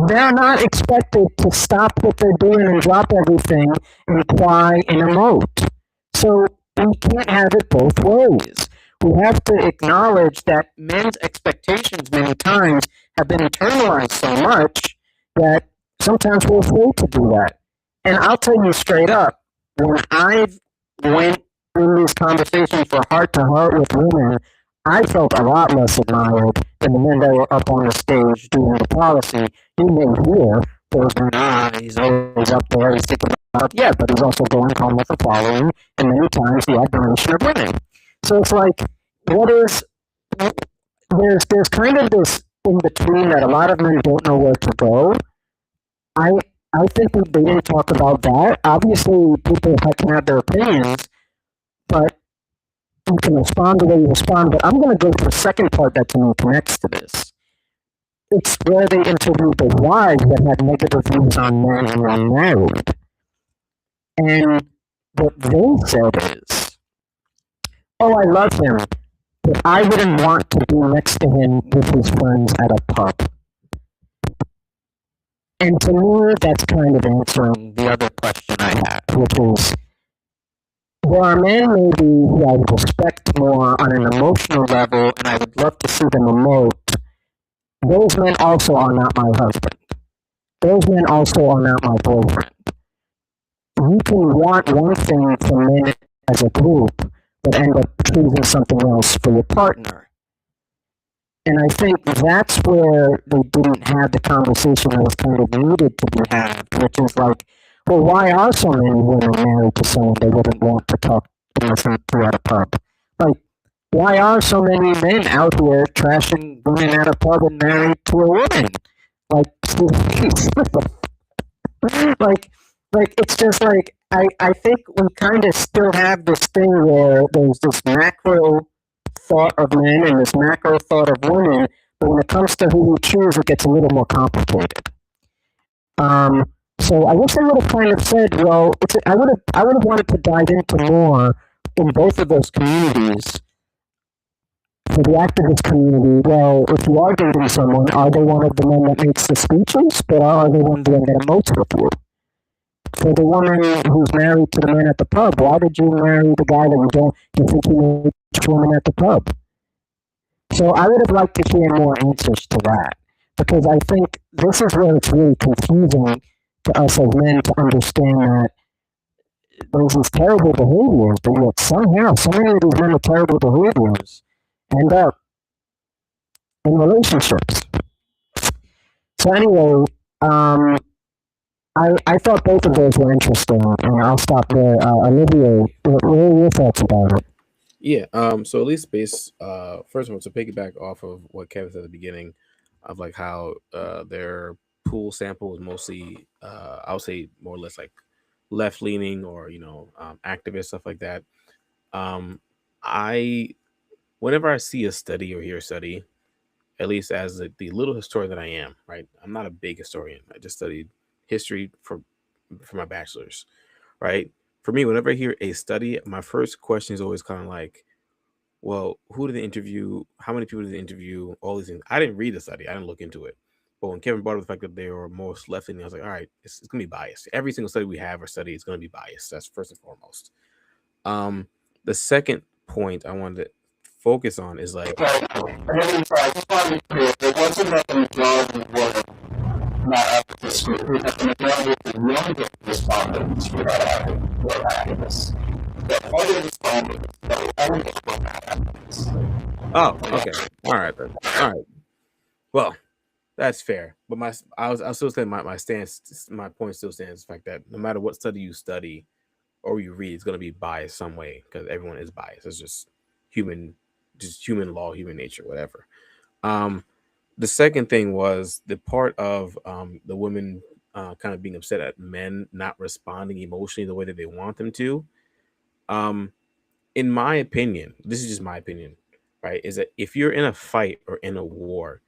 They're not expected to stop what they're doing and drop everything and cry and emote. So we can't have it both ways. We have to acknowledge that men's expectations many times have been internalized so much that sometimes we're afraid to do that. And I'll tell you straight up, when I went through these conversations for heart to heart with women, I felt a lot less admired than the men that were up on the stage doing the policy. You may hear those men, he's always up there, he's thinking about, yeah, but he's also going home with the following, and many times the admiration of women. So it's like, there's kind of this in between that a lot of men don't know where to go. I think they didn't talk about that. Obviously, people can have their opinions, but you can respond the way you respond. But I'm going to go to the second part that to me connects to this. It's where they interviewed the wives that had negative views on men who are married. And what they said is, oh, I love him, but I wouldn't want to be next to him with his friends at a pub. And to me, that's kind of answering the other question I had, which is, there are men maybe who I would respect more on an emotional level, and I would love to see them emote. Those men also are not my husband. Those men also are not my boyfriend. You can want one thing from men as a group, but end up choosing something else for your partner. And I think that's where they didn't have the conversation that was kind of needed to be had, which is like, well, why are so many women married to someone they wouldn't want to talk to listen to at a pub? Like, why are so many men out here trashing women at a pub and married to a woman? Like, like it's just like I think we kind of still have this thing where there's this macro thought of men and this macro thought of women, but when it comes to who we choose, it gets a little more complicated. So I wish I would have kind of said, well, I would have wanted to dive into more in both of those communities. For the activist community, well, if you are dating someone, are they one of the men that makes the speeches, but are they one of the men that emotes with you? For the woman who's married to the man at the pub, why did you marry the guy that you think he makes women at the pub? So I would have liked to hear more answers to that, because I think this is where it's really confusing to us as men to understand that there's these terrible behaviors, but yet somehow so many of these men with terrible behaviors end up in relationships. So anyway, I thought both of those were interesting, and I'll stop there. Olivier, what are your thoughts about it? Yeah. So at least first of all, to piggyback off of what Kevin said at the beginning of like how their pool sample was mostly I would say more or less like left leaning or activist stuff like that. I whenever I see a study or hear a study, at least as the little historian that I am, right? I'm not a big historian. I just studied history for my bachelor's, right? For me, whenever I hear a study, my first question is always kind of like, well, who did they interview? How many people did they interview? All these things. I didn't read the study. I didn't look into it. But when Kevin brought up the fact that they were most left leaning, I was like, all right, it's going to be biased. Every single study we have or study is going to be biased. That's first and foremost. The second point I wanted to focus on is like, It wasn't that the majority were not activists, but the majority of the younger respondents were activists. The older respondents, the older were not activists. oh, okay, all right then, all right. Well, that's fair. But I was still saying my stance, my point still stands. The fact that no matter what study you study or you read, it's going to be biased some way because everyone is biased. It's just human law, human nature, whatever. The second thing was the part of the women kind of being upset at men not responding emotionally the way that they want them to. In my opinion, this is just my opinion, right? Is that if you're in a fight or in a war,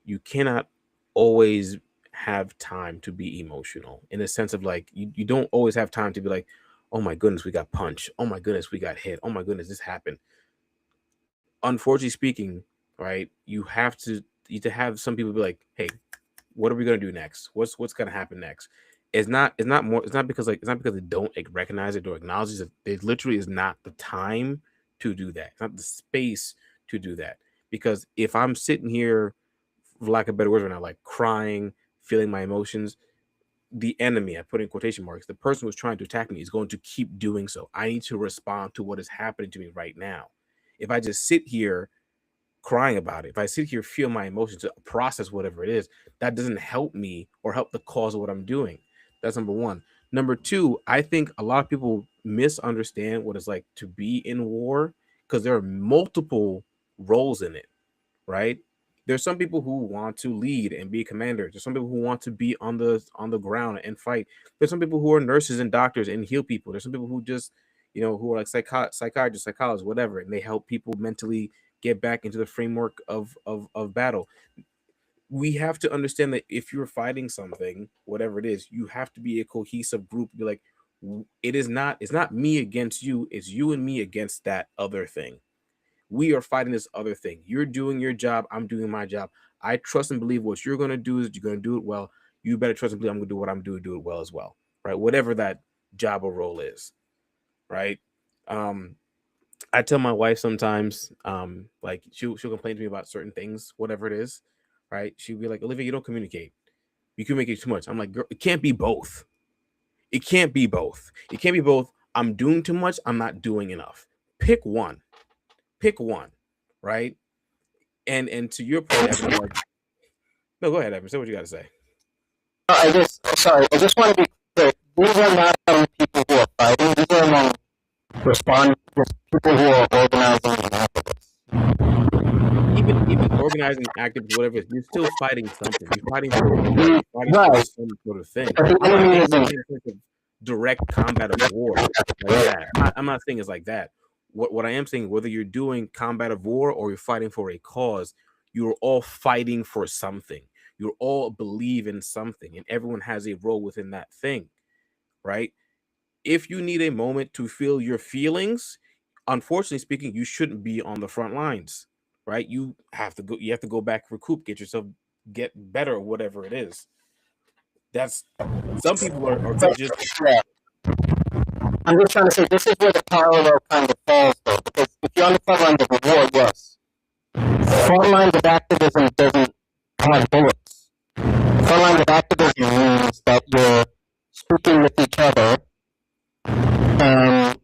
you cannot always have time to be emotional in the sense of like you don't always have time to be like, oh my goodness, we got punched. Oh my goodness, we got hit. Oh my goodness, this happened. Unfortunately speaking, right, you have to have some people be like, hey, what are we gonna do next? What's gonna happen next? It's not because they don't recognize it or acknowledge it. It literally is not the time to do that. It's not the space to do that. Because if I'm sitting here, for lack of better words right now, like crying, feeling my emotions, the enemy, I put in quotation marks, the person who's trying to attack me is going to keep doing so. I need to respond to what is happening to me right now. If I just sit here crying about it, if I sit here, feel my emotions, process whatever it is, that doesn't help me or help the cause of what I'm doing. That's number one. Number two, I think a lot of people misunderstand what it's like to be in war because there are multiple roles in it, right? There's some people who want to lead and be commanders. There's some people who want to be on the ground and fight. There's some people who are nurses and doctors and heal people. There's some people who just, who are like psychiatrists, psychologists, whatever, and they help people mentally get back into the framework of battle. We have to understand that if you're fighting something, whatever it is, you have to be a cohesive group. Be like, it's not me against you, it's you and me against that other thing. We are fighting this other thing. You're doing your job, I'm doing my job. I trust and believe what you're going to do is you're going to do it well. You better trust and believe I'm going to do what I'm doing, do it well as well, right? Whatever that job or role is, right? I tell my wife sometimes, like she'll complain to me about certain things, whatever it is, right? She'll be like, Olivia, you don't communicate. You communicate too much. I'm like, girl, it can't be both. It can't be both. It can't be both. I'm doing too much. I'm not doing enough. Pick one. Pick one, right? And to your point, Evan, like, no, go ahead, Evan. Say what you got to say. I just want to be clear. These are not among people who are fighting. These are among people who are organizing and activists. Even organizing, activists, whatever, you're still fighting something. You're fighting for Right. some sort of thing. But the enemy I'm isn't. not direct combat of war like that. I'm not saying it's like that. What I am saying, whether you're doing combat of war or you're fighting for a cause, you're all fighting for something. You all believe in something, and everyone has a role within that thing, right? If you need a moment to feel your feelings, unfortunately speaking, you shouldn't be on the front lines, right? You have to go back, recoup, get yourself get better, or whatever it is. That's some people are just Yeah. I'm just trying to say this is where the parallel kind of falls, though, because if you're on the front lines of a war, yes, front lines of activism doesn't have bullets. Front lines of activism means that you're speaking with each other, and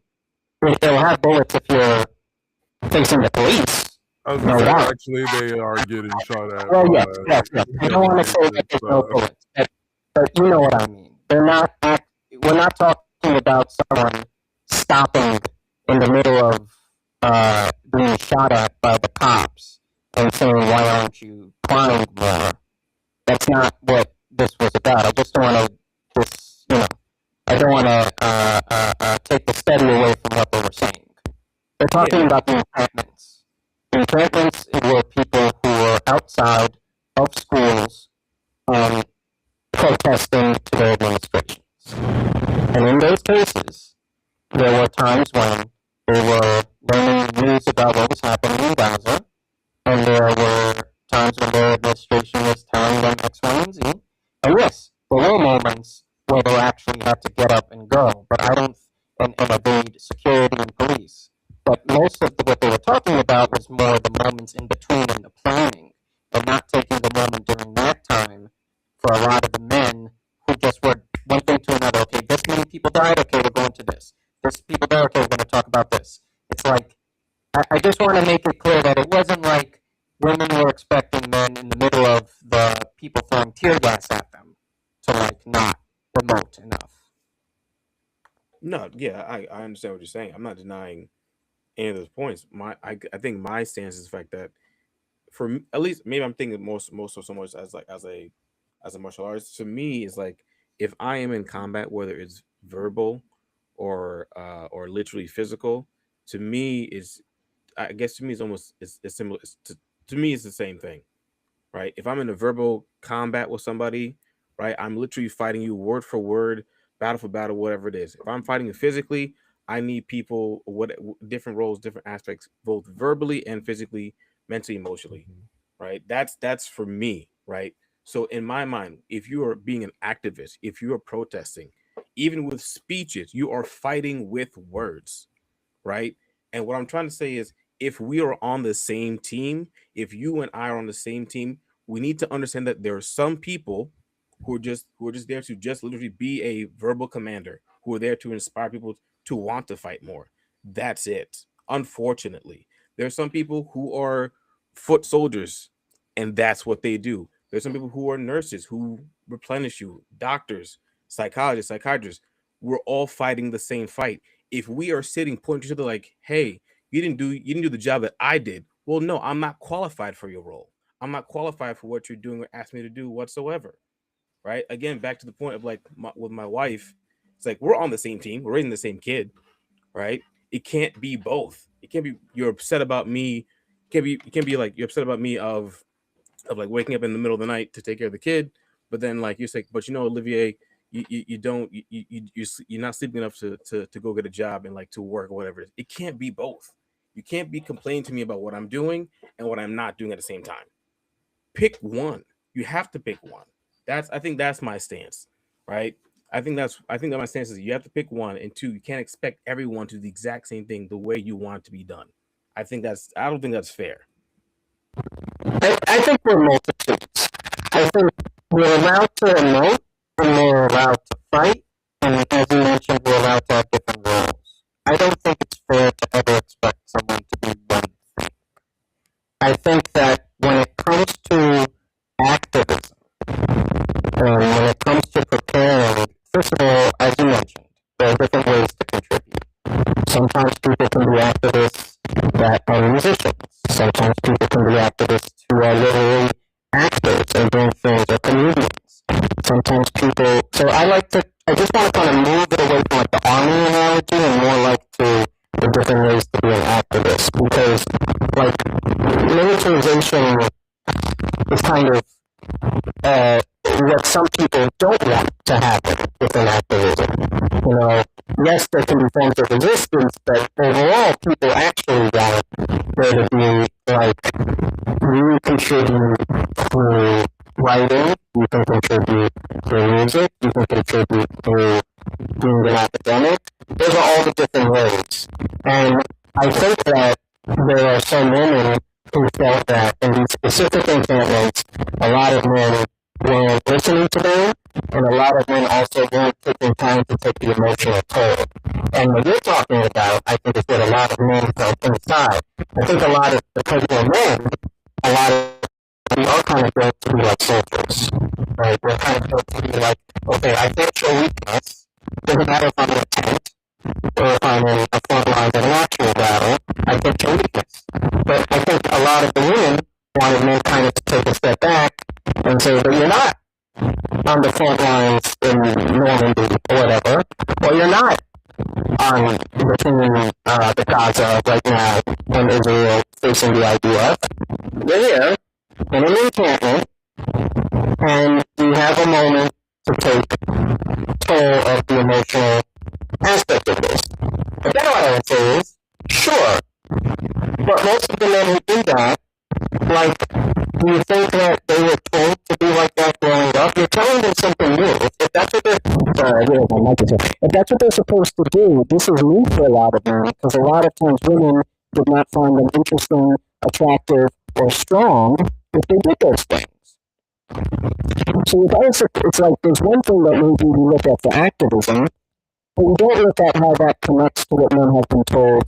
they'll have bullets if you're facing the police. I was No gonna say, doubt. actually, they are getting shot at. Oh yes, by yes, yes. I don't want to say that there's no bullets, but you know what I mean. They're not. We're not talking about someone stopping in the middle of being shot at by the cops and saying, "Why aren't you crying more?" That's not what this was about. I just don't want to, I don't want to take the study away from what they were saying. They're talking about the encampments. The encampments were people who were outside of schools protesting to their administrations. And in those cases, there were times when they were learning news about what was happening in Gaza, and there were times when their administration was telling them X, Y, and Z. And yes, there were moments where they actually had to get up and go, but I don't, and evade security and police. But most of what they were talking about was more the moments in between and the planning, but not taking the moment during that time for a lot of the men who just were one thing to another. Okay, this many people died. Okay, we're going to this. This people died. Okay, we're going to talk about this. It's like, I just want to make it clear that it wasn't like women were expecting men in the middle of the people throwing tear gas at them to like not remote enough. no, yeah, I understand what you're saying. I'm not denying any of those points. I think my stance is the fact that for me, at least maybe I'm thinking most of so much as like as a martial artist. To me, is like if I am in combat, whether it's verbal or literally physical, to me is I guess to me it's almost it's similar. To me, it's the same thing, right? If I'm in a verbal combat with somebody, right, I'm literally fighting you word for word, battle for battle, whatever it is. If I'm fighting you physically, I need people what different roles, different aspects, both verbally and physically, mentally, emotionally, right? That's for me, right? So in my mind, if you are being an activist, if you are protesting, even with speeches, you are fighting with words, right? And what I'm trying to say is if we are on the same team, if you and I are on the same team, we need to understand that there are some people who are just there to just literally be a verbal commander, who are there to inspire people to want to fight more. That's it. Unfortunately, there are some people who are foot soldiers, and that's what they do. There's some people who are nurses who replenish you, doctors, psychiatrists. We're all fighting the same fight. If we are sitting pointing to each other like, "Hey, you didn't do the job that I did," well, no, I'm not qualified for your role. I'm not qualified for what you're doing or asked me to do whatsoever. Right? Again, back to the point of like with my wife, it's like we're on the same team, we're raising the same kid, right? It can't be both. It can't be you're upset about me. It can't be like you're upset about me of like waking up in the middle of the night to take care of the kid, but then like you're like, but Olivier, you don't you're not sleeping enough to go get a job and like to work or whatever. It can't be both. You can't be complaining to me about what I'm doing and what I'm not doing at the same time. Pick one. You have to pick one. I think that's my stance, right? I think that my stance is you have to pick one, and two, you can't expect everyone to do the exact same thing the way you want it to be done. I don't think that's fair. I think we're multitudes. I think we're allowed to emote, and we're allowed to fight, and as you mentioned, we're allowed to have different roles. I don't think it's fair to ever expect someone to be one thing. I think that when it comes to activism, and when it comes to preparing, first of all, as you mentioned, there are different ways to contribute. Sometimes people can be activists that are musicians. Sometimes people can be activists who are literally actors and doing things or comedians. Sometimes people. So I just want to kind of move it away from like the army analogy and more like to the different ways to be an activist, because like militarization is kind of what some people don't want to happen within activism. You know, yes, there can be forms of resistance, but overall, people actually want there to be like you contribute through writing, you can contribute through music, you can contribute through being an academic. Those are all the different ways, and I think that there are some women who felt that in these specific encampments, a lot of men weren't listening to them, and a lot of men also weren't taking time to take the emotional toll. And what you're talking about, I think, is what a lot of men felt inside. I think a lot of, because we're men, a lot of we are kind of built to be like soldiers, right? We're kind of built to be like, okay, I can't show weakness. Doesn't matter if I'm in a tent or if I'm in a front line of an actual battle, I can't show weakness. But I think a lot of the women wanted men kind of to take a step back and say, but you're not on the front lines in Normandy or whatever, or you're not on between the Gaza right now and Israel facing the IDF. You're here in an encampment, and you have a moment to take toll of the emotional aspect of this. But then what I would say is, sure, but most of the men who do that, like, do you think that they were told to be like that growing up? You're telling them something new. If that's what they're, if that's what they're supposed to do, this is new for a lot of men, because a lot of times women did not find them interesting, attractive, or strong if they did those things. So it's like there's one thing that maybe we look at for activism, but we don't look at how that connects to what men have been told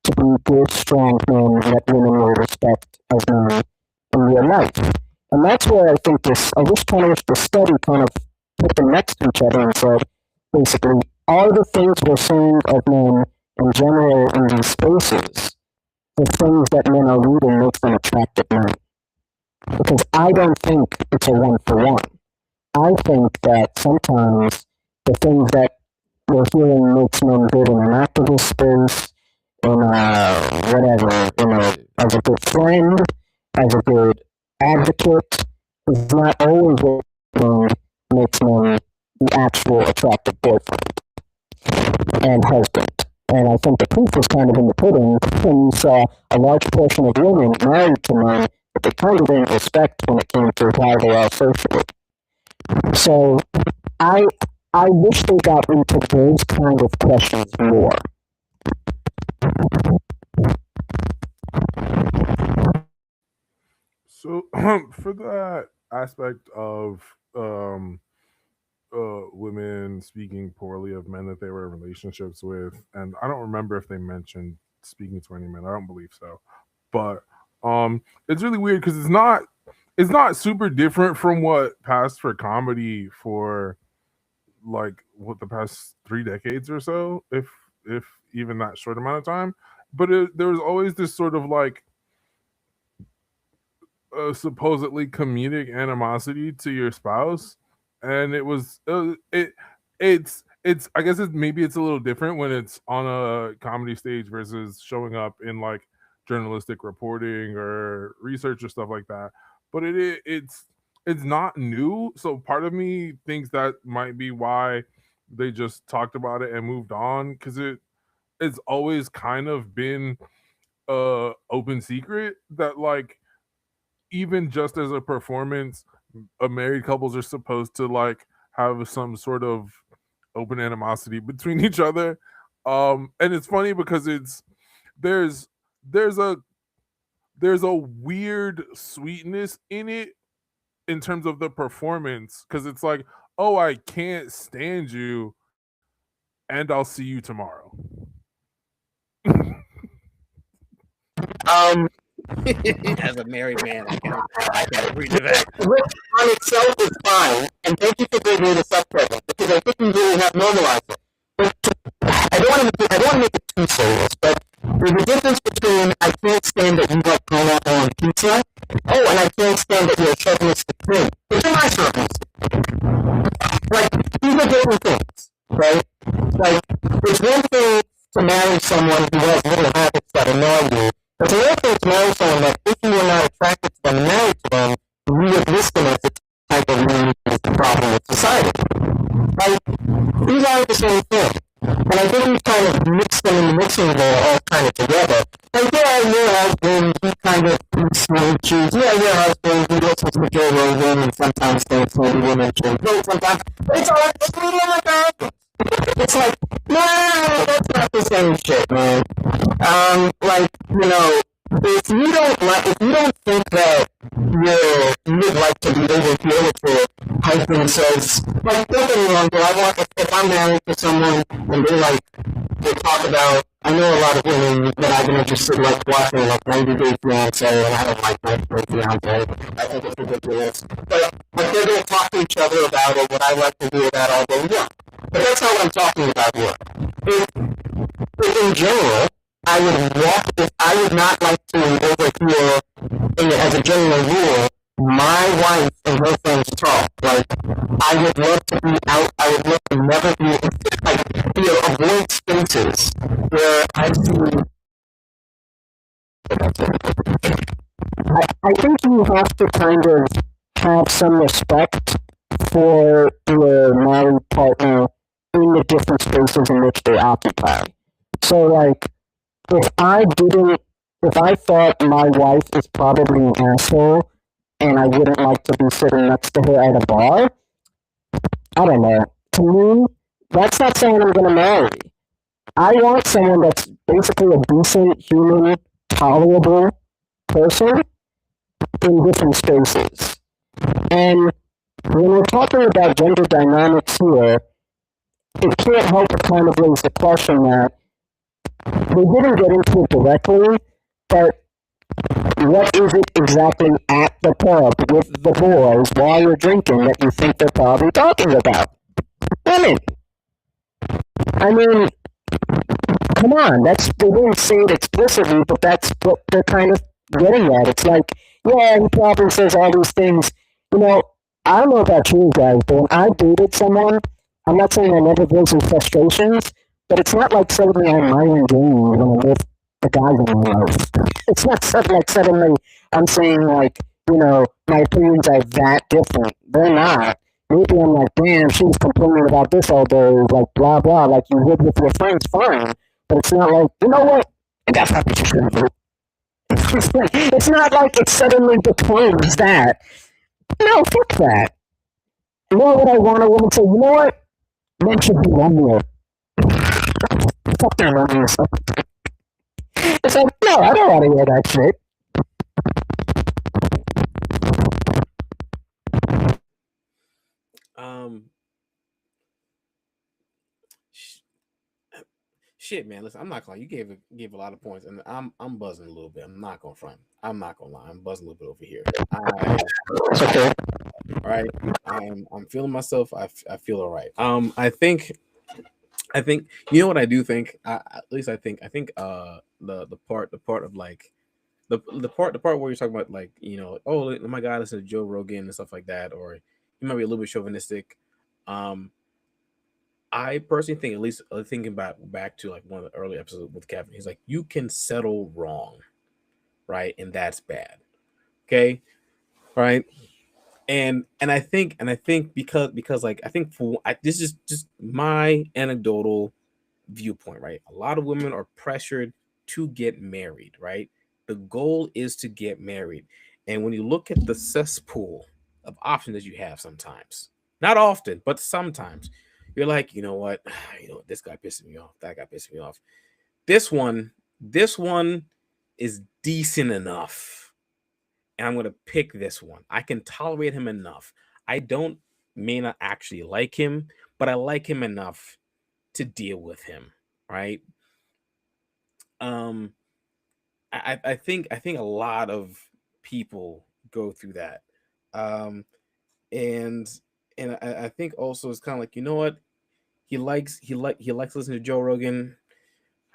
to be good, strong men that women will respect as men in real life. And that's where I think I wish the study kind of put them next to each other and said, basically, all the things we're saying of men in general in these spaces, the things that men are reading makes them attractive men. Because I don't think it's a one-for-one. I think that sometimes the things that we're hearing makes men good in an activist space, in as a good friend, as a good advocate, is not always what makes men the actual attractive boyfriend and husband. And I think the proof was kind of in the pudding when you saw a large portion of women married to men that they kind of didn't respect when it came to how they are socially. So I wish they got into those kind of questions more. So for that aspect of women speaking poorly of men that they were in relationships with, and I don't remember if they mentioned speaking to any men. I don't believe so, but it's really weird because it's not super different from what passed for comedy for like what the past 3 decades or so, if even that short amount of time. But there was always this sort of like supposedly comedic animosity to your spouse, and it was it's I guess maybe it's a little different when it's on a comedy stage versus showing up in like journalistic reporting or research or stuff like that. But it's not new, so part of me thinks that might be why they just talked about it and moved on, because it's always kind of been open secret that like even just as a performance, married couples are supposed to like have some sort of open animosity between each other. And it's funny because there's a weird sweetness in it in terms of the performance, because it's like, oh, I can't stand you, and I'll see you tomorrow. As a married man, I can agree to that. Which on itself is fine, and thank you for giving me the subtitle, because I think we really have normalized it. But I don't want to make it too serious, but there's a difference between I can't stand that you like pineapple on pizza, oh, and I can't stand that you're a chauvinistic pig. It's a nice chauvinistic. Like, these are different things, right? Like, it's one thing to marry someone who has little habits that annoy you. It's another thing to marry someone that if you were not attracted to them and married to them, you would list them as the type of man who is the problem with society. Like, these aren't the same thing. And I think we kind of mix them in the mixing bowl all kind of together. Like, yeah, your husband, he kind of snitches. Yeah, your husband, he listens to Joe Rogan and sometimes thinks maybe women should vote sometimes. But it's all, it's really like that. It's like, no, that's not the same shit, man. Like, you know, if you don't think that you would like to be able to hear what your husband says, like, don't get me wrong, but if I'm married to someone and they talk about, I know a lot of women that I've been interested in, like, watching, like, 90 Day Fiancé, and I don't like 90 Day Fiancé. I think it's ridiculous. But they're going to talk to each other about it, what I like to do that all day long. But that's not what I'm talking about here. In general, I would not like to overhear, as a general rule, my wife and her friends talk. Like, I would love to be out, I would love to never be, like, avoid spaces where I see. I think you have to kind of have some respect for your married partner in the different spaces in which they occupy. So, like, if I thought my wife is probably an asshole and I wouldn't like to be sitting next to her at a bar, I don't know. To me, that's not someone I'm going to marry. I want someone that's basically a decent, human, tolerable person in different spaces. And when we're talking about gender dynamics here, it can't help but kind of raise the question that they didn't get into it directly, but what is it exactly at the pub with the boys while you're drinking that you think they're probably talking about? Women. I mean, come on, they didn't say it explicitly, but that's what they're kind of getting at. It's like, yeah, he probably says all these things. You know, I don't know about you guys, but when I dated someone, I'm not saying I never voiced frustrations, but it's not like suddenly I'm mind game when I'm with the guy in my life. It's not like suddenly I'm saying, like, you know, my opinions are that different. They're not. Maybe I'm like, damn, she was complaining about this all day, like, blah, blah, like you would with your friends, fine. But it's not like, you know what? That's not what you're going to do. It's not like it suddenly becomes that. No, fuck that. You know what I want a woman to say? You know what? Men should be lonelier. Fuck their loneliness. It's like, no, I don't want to hear that shit. Shit, man. Listen, I'm not gonna lie. You gave a lot of points, and I'm buzzing a little bit. I'm not gonna front. I'm not gonna lie. I'm buzzing a little bit over here. It's okay. All right. I'm feeling myself. I feel all right. I think you know what I do think. At least I think the part of like the part where you're talking about, like, you know, oh my God, listen to Joe Rogan and stuff like that, or you might be a little bit chauvinistic. I personally think, at least thinking back to like one of the early episodes with Kevin, he's like, you can settle wrong, right, and that's bad. Okay, right. And I think because like I think this is just my anecdotal viewpoint, right? A lot of women are pressured to get married, right? The goal is to get married, and when you look at the cesspool of options that you have, sometimes, not often, but sometimes, You're like, you know what? This guy pissing me off. That guy pissing me off. This one is decent enough. And I'm going to pick this one. I can tolerate him enough. I may not actually like him, but I like him enough to deal with him, right? I think a lot of people go through that. And I think also it's kind of like, you know what? He likes listening to Joe Rogan.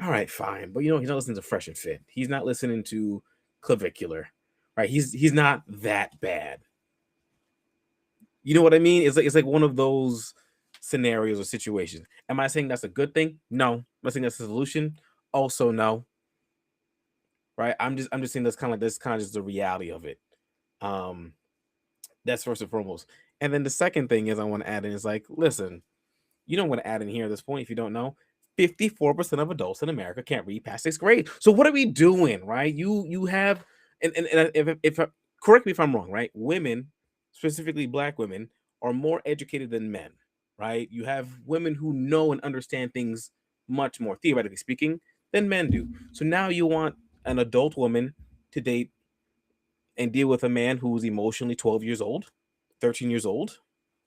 All right, fine. But he's not listening to Fresh and Fit. He's not listening to Clavicular. Right? He's not that bad. You know what I mean? It's like one of those scenarios or situations. Am I saying that's a good thing? No. Am I saying that's a solution? Also no. Right? I'm just saying that's kind of just the reality of it. That's first and foremost. And then the second thing is I want to add in is like, listen, you don't want to add in here at this point if you don't know. 54% of adults in America can't read past 6th grade. So what are we doing, right? You have, and if correct me if I'm wrong, right? Women, specifically Black women, are more educated than men, right? You have women who know and understand things much more, theoretically speaking, than men do. So now you want an adult woman to date and deal with a man who's emotionally 12 years old, 13 years old,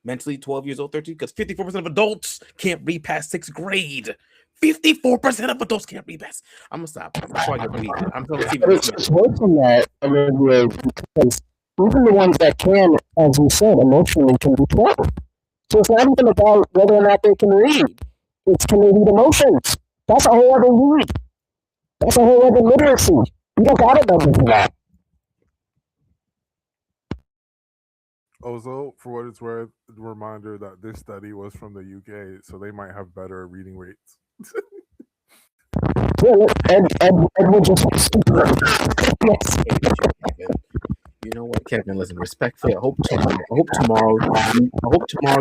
mentally 12 years old, 13, because 54% of adults can't read past 6th grade. 54% of adults can't read past. I'm gonna stop before I get bleed. I'm gonna see. But it's worse than that, Olivia, because even the ones that can, as you said, emotionally can be 12. So it's not even about whether or not they can read. It's can they read emotions? That's a whole other read. That's a whole other literacy. You don't got it over for that. Also, for what it's worth, a reminder that this study was from the UK, so they might have better reading rates. Yeah, look, Ed would just be stupid. Yes. You know what, Kevin? Listen, respectfully, I hope tomorrow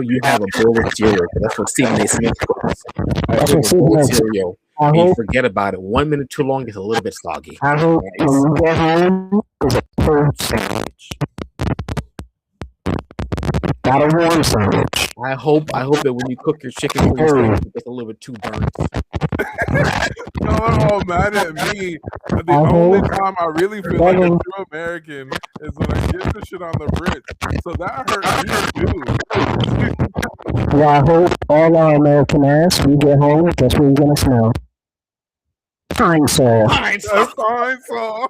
you have a bowl of cereal. That's what Stephen A. Smith was. That's what Stephen A. Cereal. And you forget about it. 1 minute too long, it's a little bit soggy. I hope when you get home, is a cold sandwich. Not a warm sandwich. I hope that when you cook your chicken for your sandwich, it gets a little bit too burnt. No one all mad at me. The only time I really feel like a true American is when I get the shit on the Brits. So that hurt me too. Well, I hope all our American ass, we get home, guess what we're gonna smell? Pine saw. Pine saw.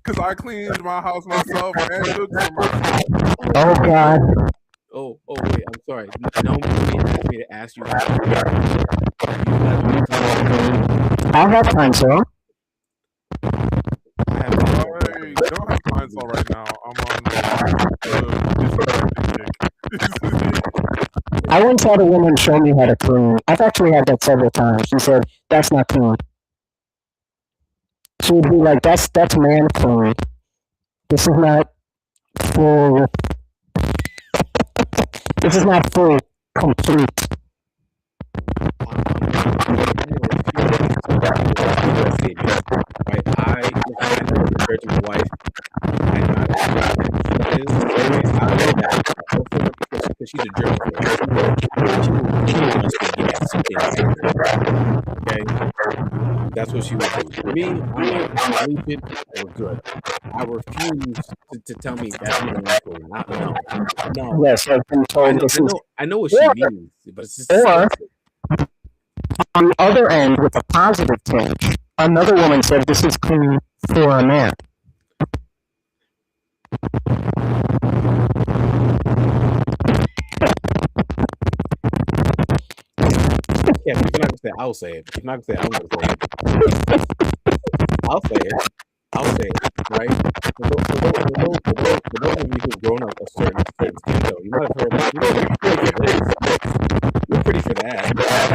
Because I cleaned my house myself and cooked for myself. Oh, God. Oh, wait, I'm sorry. No, me to ask you. I have Pine saw. I don't have Pine saw right now. I'm on I once had a woman show me how to clean. I've actually had that several times. She said, that's not clean. She would be like, that's man clean. This is not full. This is not full complete. I compared to my wife, I'm not because she's a German. Okay, that's what she would do. Me, I'm leave it. We're good. I refuse to tell me that's not no. Yes, I've been told I know what she means, but it's just or on the other end with a positive take. Another woman said this is clean for a man. Yeah, if you're not gonna say I'll say it. If you're not gonna say I'm gonna say it. I'll say it, right? For those of you who've grown up a certain skin tone, you might have heard that. You're pretty for that.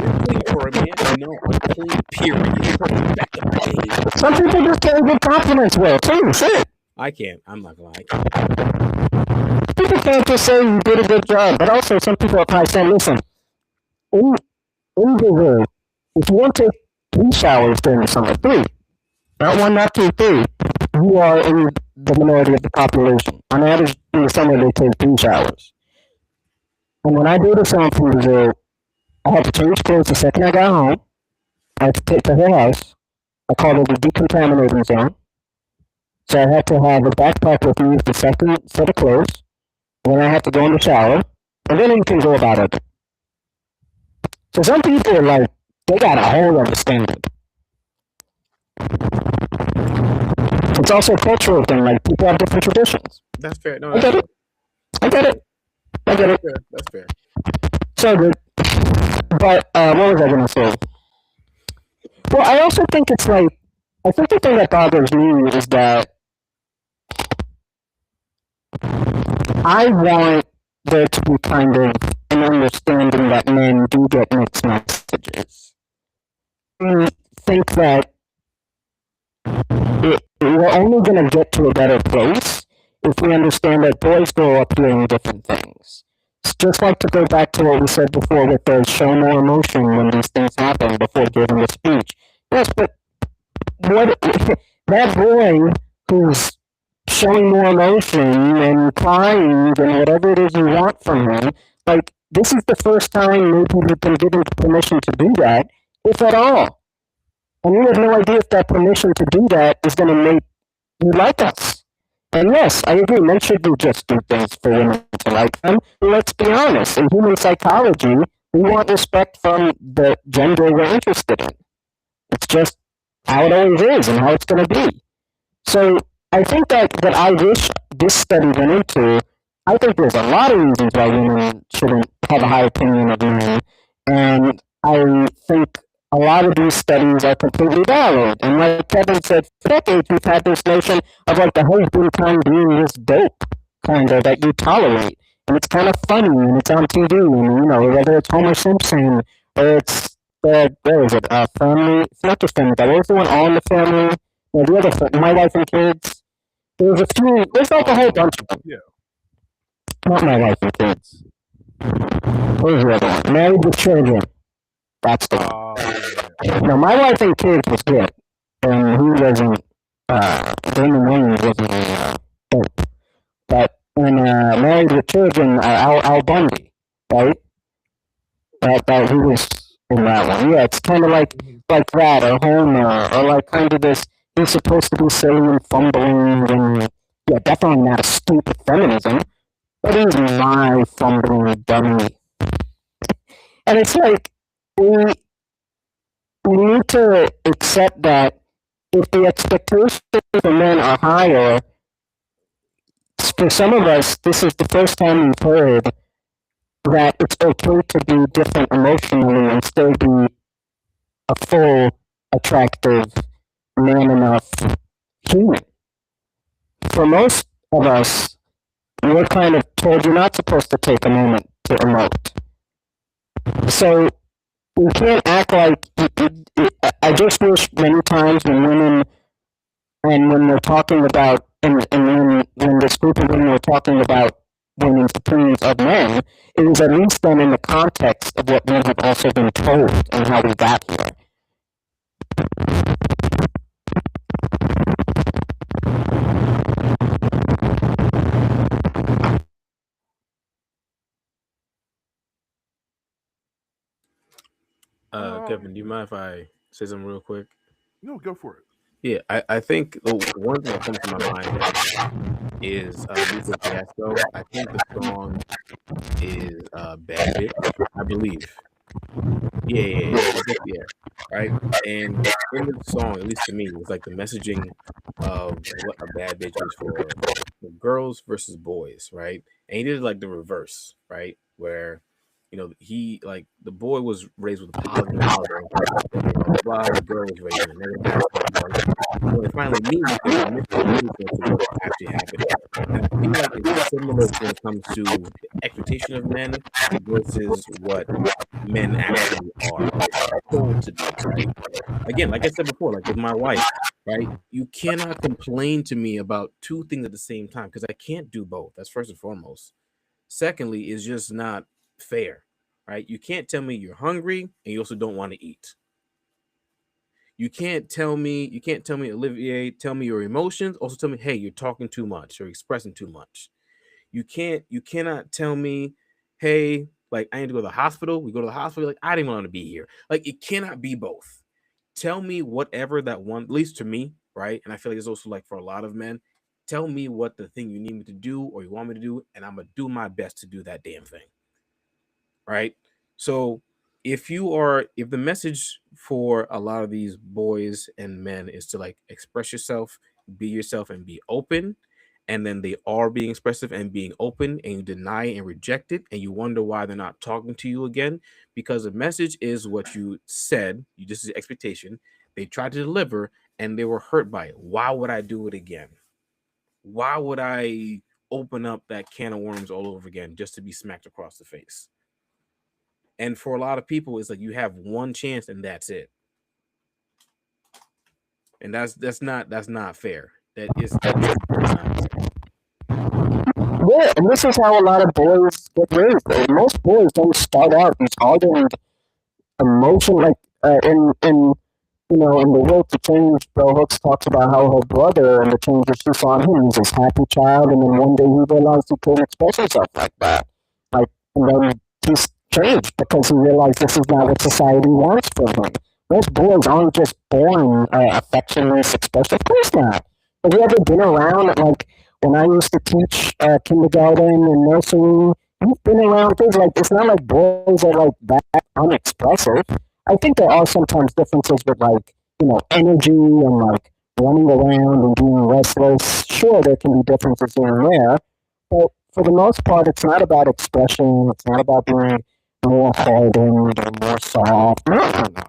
You're clean for a man. No, I'm clean, period. Some people just can't get compliments well, too. Shit. I can't. I'm not gonna lie. People can't just say you did a good job, but also some people are probably saying, listen, in the room, if you want to take 3 showers during the summer, 3, not 1, not 2, 3, you are in the minority of the population. On average, in the summer, they take 3 showers. And when I do this on Foodville, I had to change clothes the second I got home. I had to take the whole house. I called it the decontaminating zone. So I had to have a backpack with me with the second set of clothes. And then I had to go in the shower. And then you can go about it. So some people are like, they got a whole understanding. It's also a cultural thing. Like, people have different traditions. That's fair. No, I get it. I get it. I get it. That's fair. So good. But what was I gonna say? Well, I also think it's like, I think the thing that bothers me is that I want there to be kind of an understanding that men do get mixed messages. I think that we're only gonna get to a better place if we understand that boys grow up hearing different things. It's just like, to go back to what we said before with the show more emotion when these things happen before giving a speech. Yes, but what that boy who's showing more emotion and crying and whatever it is you want from him, like, this is the first time maybe we've been given permission to do that, if at all. And you have no idea if that permission to do that is going to make you like us. And yes, I agree, men shouldn't just do things for women to like them. But let's be honest, in human psychology, we want respect from the gender we're interested in. It's just how it always is and how it's going to be. So I think that I wish this study went into, I think there's a lot of reasons why women shouldn't have a high opinion of men. And I think a lot of these studies are completely valid. And like Kevin said, for decades we've had this notion of like the husband kind being this dope kind of that you tolerate. And it's kind of funny and it's on TV and, you know, whether it's Homer Simpson or it's, where is it, Family, it's not just Family Guy, what was the one, All in the Family? No, the other, My Wife and Kids. There's a few, there's like a whole bunch of them. Yeah. Not My Wife and Kids. What was the other one? Married with Children. That's the one. No, My Wife and Kids was good. And he wasn't, Damon Wayans wasn't, dope. But in, Married with Children, Al Bundy, right? That he was in that one. Yeah, it's kind of like that, or Homer, or like kind of this, he's supposed to be silly and fumbling, and yeah, definitely not a stupid feminism, but he's my fumbling dummy. And it's like, we need to accept that if the expectations for men are higher, for some of us, this is the first time we've heard that it's okay to be different emotionally and still be a full, attractive, man enough human. For most of us, we're kind of told you're not supposed to take a moment to emote. So we can't act like, I just wish many times when women, and when we're talking about, and when this group of women were talking about women's opinions of men, it was at least done in the context of what men have also been told and how we got here. Kevin, do you mind if I say something real quick? No, go for it. Yeah, I think the one thing that comes to my mind is Nico Fiasco. I think the song is Bad Bitch, I believe. Yeah, right? And in the song, at least to me, it's like the messaging of what a bad bitch is for girls versus boys, right? And he did like the reverse, right? Where, you know, he, like, the boy was raised with a positive outlook, while the girl was raised in a negative outlook. When it finally meets, what actually happened. And I feel like it's similar when it comes to the expectation of men versus what men actually are told to do, right? Again, like I said before, like with my wife, right? You cannot complain to me about two things at the same time because I can't do both. That's first and foremost. Secondly, it's just not fair, right? You can't tell me you're hungry and you also don't want to eat. You can't tell me, Olivier, tell me your emotions. Also tell me, hey, you're talking too much or expressing too much. You cannot tell me, hey, like I need to go to the hospital. We go to the hospital. Like I didn't want to be here. Like it cannot be both. Tell me whatever that one, at least to me, right? And I feel like it's also like for a lot of men. Tell me what the thing you need me to do or you want me to do, and I'm gonna do my best to do that damn thing. Right? So if the message for a lot of these boys and men is to like express yourself, be yourself, and be open, and then they are being expressive and being open, and you deny and reject it, and you wonder why they're not talking to you again, because the message is what you said, you just is expectation. They tried to deliver and they were hurt by it. Why would I do it again? Why would I open up that can of worms all over again just to be smacked across the face? And for a lot of people, it's like you have one chance and that's it. And that's not fair. That is not fair. Yeah, and this is how a lot of boys get raised. Most boys don't start out these hardened emotion like in in the work to change. Bell Hooks talks about how her brother and the changes she saw in him. He's this happy child, and then one day he realized he couldn't express himself like that. Like, and then he's changed because he realized this is not what society wants from him. Most boys aren't just born affectionless, expressive. Of course not. Have you ever been around, like, when I used to teach kindergarten and nursery? You've been around things like, it's not like boys are like that unexpressive. I think there are sometimes differences with, like, energy and like running around and being restless. Sure, there can be differences here and there, but for the most part, it's not about expression. It's not about being more hardened or more soft. No, no, no, no,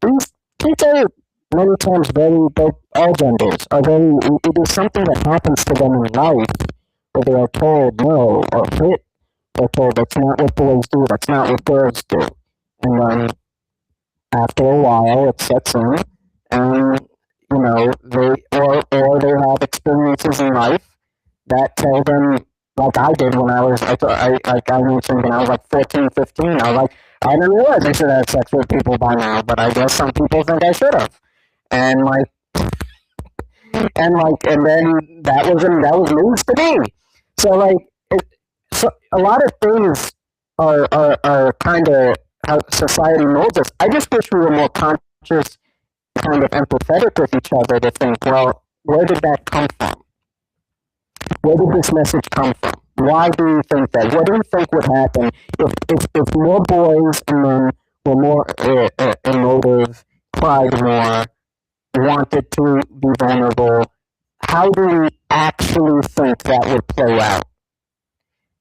no. These kids are many times both all genders are very. It is something that happens to them in life where they are told no or hit. They're told that's not what boys do. That's not what girls do. And then after a while, it sets in, and or they have experiences in life that tell them, like I did when I was, I mentioned when I was like 14, 15, I was like, I didn't realize I should have sex with people by now, but I guess some people think I should have. And and then that was news to me. So like, so a lot of things are kind of how society knows us. I just wish we were more conscious, kind of empathetic with each other to think, well, where did that come from? Where did this message come from? Why do you think that? What do you think would happen if more boys and men were more emotive, cried more, wanted to be vulnerable? How do we actually think that would play out?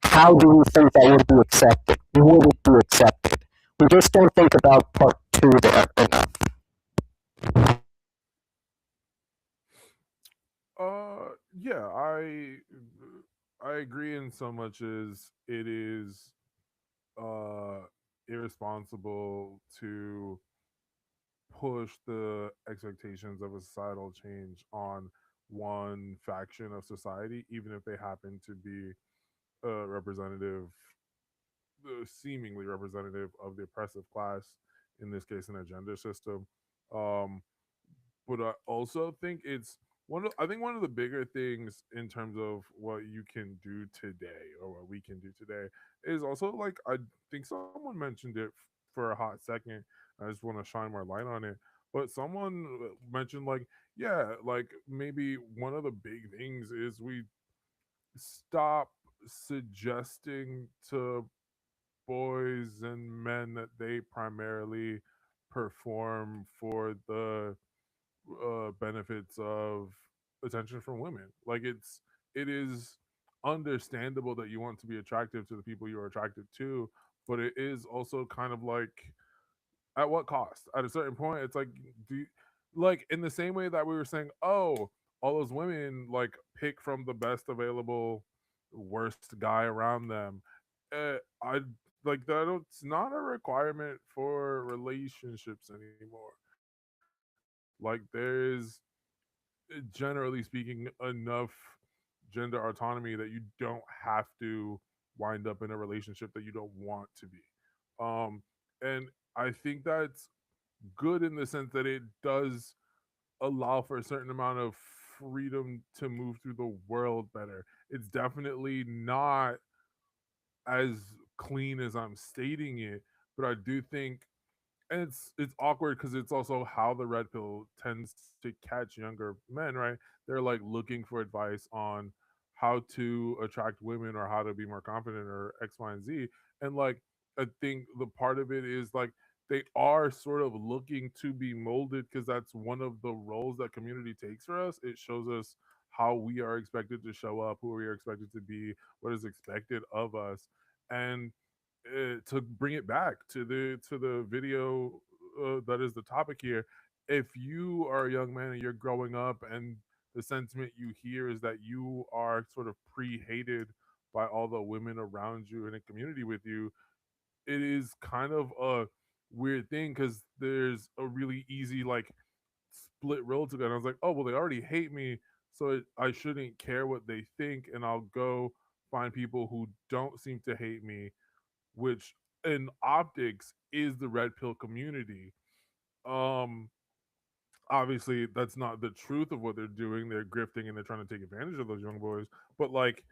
How do we think that would be accepted? Would it be accepted? We just don't think about part two there enough. Yeah, I agree in so much as it is irresponsible to push the expectations of a societal change on one faction of society, even if they happen to be representative, seemingly representative of the oppressive class, in this case, in a gender system. Um, but I also think it's I think one of the bigger things in terms of what you can do today or what we can do today is also like I think someone mentioned it for a hot second. I just want to shine more light on it. But someone mentioned like, yeah, like maybe one of the big things is we stop suggesting to boys and men that they primarily perform for the benefits of attention from women. Like it is understandable that you want to be attractive to the people you are attracted to, but it is also kind of like at what cost? At a certain point, it's like like in the same way that we were saying, oh, all those women like pick from the best available worst guy around them. I like that. It's not a requirement for relationships anymore. Like there is generally speaking, enough gender autonomy that you don't have to wind up in a relationship that you don't want to be. And I think that's good in the sense that it does allow for a certain amount of freedom to move through the world better. It's definitely not as clean as I'm stating it, but I do think, and it's awkward because it's also how the red pill tends to catch younger men, right? They're like looking for advice on how to attract women or how to be more confident or X, Y, and Z. And like I think the part of it is like they are sort of looking to be molded because that's one of the roles that community takes for us. It shows us how we are expected to show up, who we are expected to be, what is expected of us. And to bring it back to the video that is the topic here, if you are a young man and you're growing up and the sentiment you hear is that you are sort of pre-hated by all the women around you in a community with you, it is kind of a weird thing because there's a really easy like split road to that. And I was like, oh well, they already hate me, so I shouldn't care what they think, and I'll go find people who don't seem to hate me, which in optics is the red pill community. Um, Obviously, that's not the truth of what they're doing. They're grifting and they're trying to take advantage of those young boys. But like,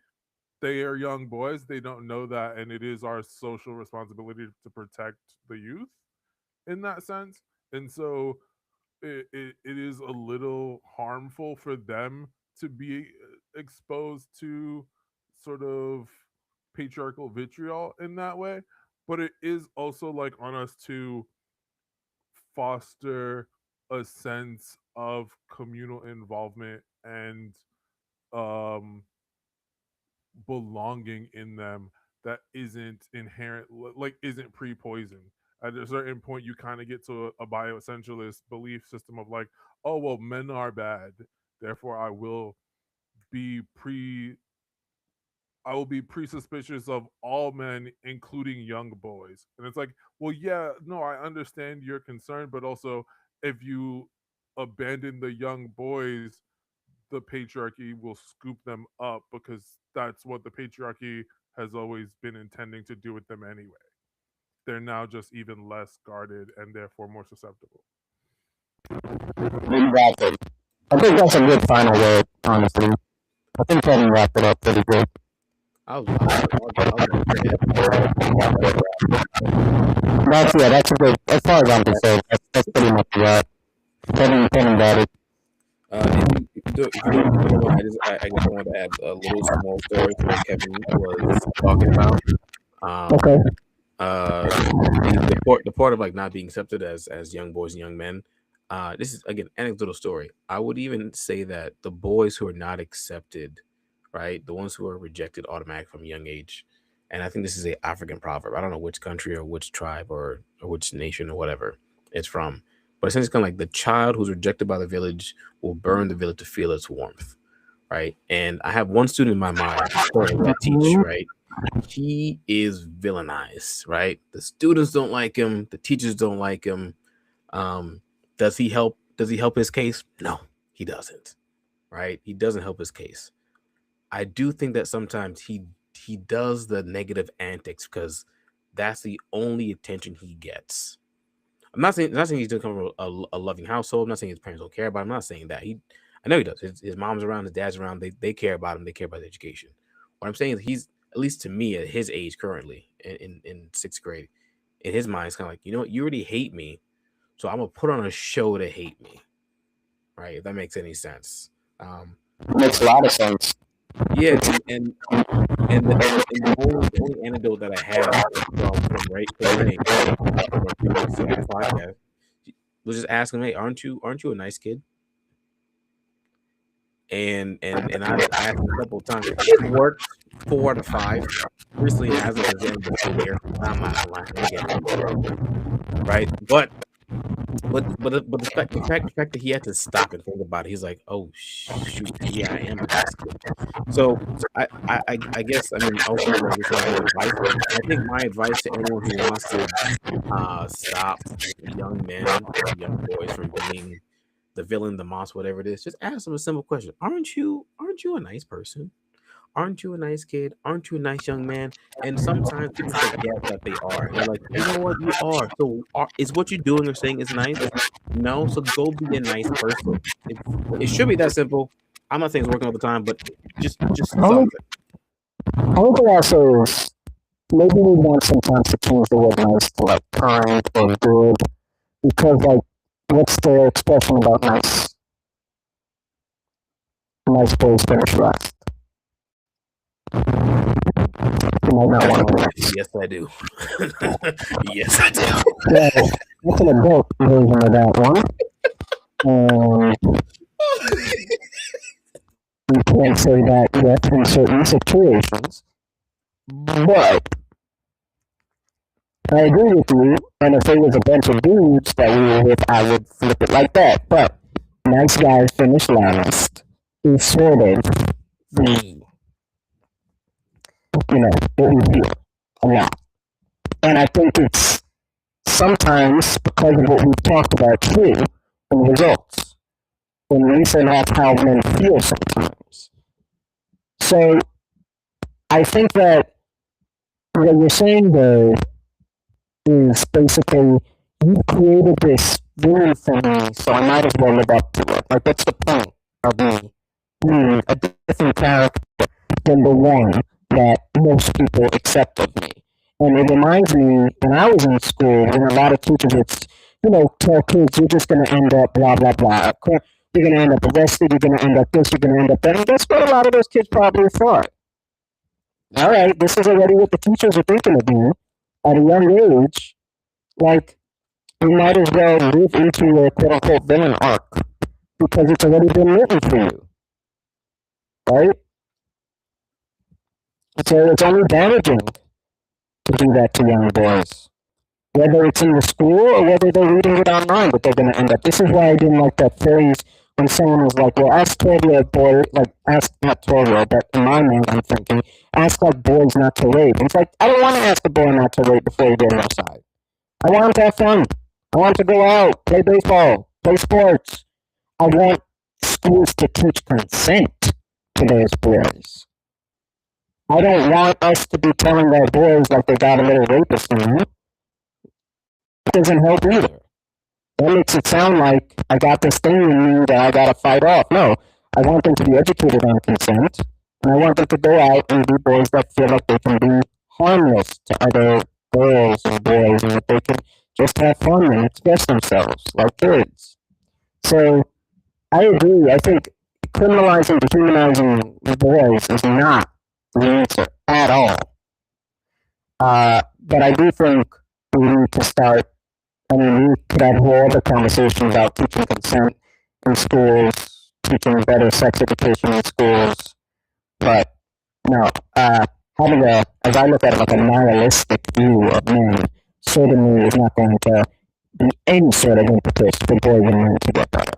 they are young boys. They don't know that, and it is our social responsibility to protect the youth in that sense. And so, it is a little harmful for them to be exposed to sort of patriarchal vitriol in that way, but it is also like on us to foster a sense of communal involvement and um belonging in them that isn't inherent, like isn't pre-poisoned. At a certain point you kind of get to a bioessentialist belief system of like, oh well, men are bad, therefore be pre I will be pre-suspicious of all men, including young boys. And it's like, well, yeah, no, I understand your concern, but also if you abandon the young boys, the patriarchy will scoop them up because that's what the patriarchy has always been intending to do with them anyway. They're now just even less guarded and therefore more susceptible. Exactly. I think that's a good final word, honestly. I think Kevin wrapped it up pretty good. I was That's a good, as far as I'm concerned, that's pretty much right. Kevin got it. If you don't know, I just wanted to add a little small story to what Kevin was talking about. Okay. The part of like not being accepted as young boys and young men. This is again anecdotal story. I would even say that the boys who are not accepted, right, the ones who are rejected automatically from a young age, and I think this is a African proverb. I don't know which country or which tribe or which nation or whatever it's from, but essentially it's kind of like the child who's rejected by the village will burn the village to feel its warmth, right? And I have one student in my mind that I teach, right? He is villainized, right? The students don't like him. The teachers don't like him. Does he help? Does he help his case? No, he doesn't, right? He doesn't help his case. I do think that sometimes he does the negative antics because that's the only attention he gets. I'm not saying he's going to come from a loving household. I'm not saying his parents don't care about him. I'm not saying that. I know he does. His mom's around, his dad's around. They care about him. They care about his education. What I'm saying is he's, at least to me at his age currently in sixth grade, in his mind, it's kind of like, you know what, you already hate me, so I'm gonna put on a show to hate me, right? If that makes any sense. Makes a lot of sense. Yeah, and the only anecdote that I have from Ray from a previous podcast was just asking, hey, aren't you a nice kid? And I asked him a couple of times. It worked 4 out of 5. Recently, it hasn't been the full year. I'm not lying, right? But the fact that he had to stop and think about it, he's like, oh shoot, yeah, I am a nice kid. So I guess I mean ultimately I think my advice to anyone who wants to stop young men or young boys from being the villain, the monster, whatever it is, just ask them a simple question. Aren't you a nice person? Aren't you a nice kid? Aren't you a nice young man? And sometimes people forget that they are. They're like, you know what, you are. So is what you're doing or saying is nice? No, so go be a nice person. It should be that simple. I'm not saying it's working all the time, but just solve it. I would also maybe we want sometimes to change the word nice to like kind or good, because like, what's the expression about nice? Nice boys finish last. You might not want to do that. Yes, I do. Yes, I do. Yeah, that's an adult version of that one. You can't say that yet in certain situations. But I agree with you, and if there was a bunch of dudes that we were with, I would flip it like that. But nice guys finish last is sort of the, what we feel a lot. And I think it's sometimes because of what we've talked about too in results. And we say that's how men feel sometimes. So I think that what you're saying though is basically you created this villain for me, so I might as well live up to it. Like, what's the point of me being a different character than the one that most people accept of me? And it reminds me, when I was in school, and a lot of teachers would, tell kids, you're just going to end up blah, blah, blah. You're going to end up arrested, you're going to end up this, you're going to end up that. And guess what a lot of those kids probably thought? All right, this is already what the teachers are thinking of me at a young age. Like, you might as well move into a quote-unquote villain arc because it's already been written for you. Right? So it's only damaging to do that to young boys. Whether it's in the school or whether they're reading it online, but they're going to end up. This is why I didn't like that phrase when someone was like, well, ask 12-year-old boy, like, ask, not 12-year-old, but in my mind, I'm thinking, ask like boys not to rape. It's like, I don't want to ask a boy not to rape before he goes outside. I want him to have fun. I want him to go out, play baseball, play sports. I want schools to teach consent to those boys. I don't want us to be telling our boys like they got a little rapist in them. It doesn't help either. That makes it sound like I got this thing in me that I gotta fight off. No, I want them to be educated on consent, and I want them to go out and be boys that feel like they can be harmless to other girls and boys, and that they can just have fun and express themselves like kids. So I agree. I think criminalizing, dehumanizing the boys is not the answer at all. But I do think we need to start. I mean, we could have all the conversation about teaching consent in schools, teaching better sex education in schools, but no, having as I look at it, like a nihilistic view of men, certainly is not going to be any sort of impetus for boys and men to get better.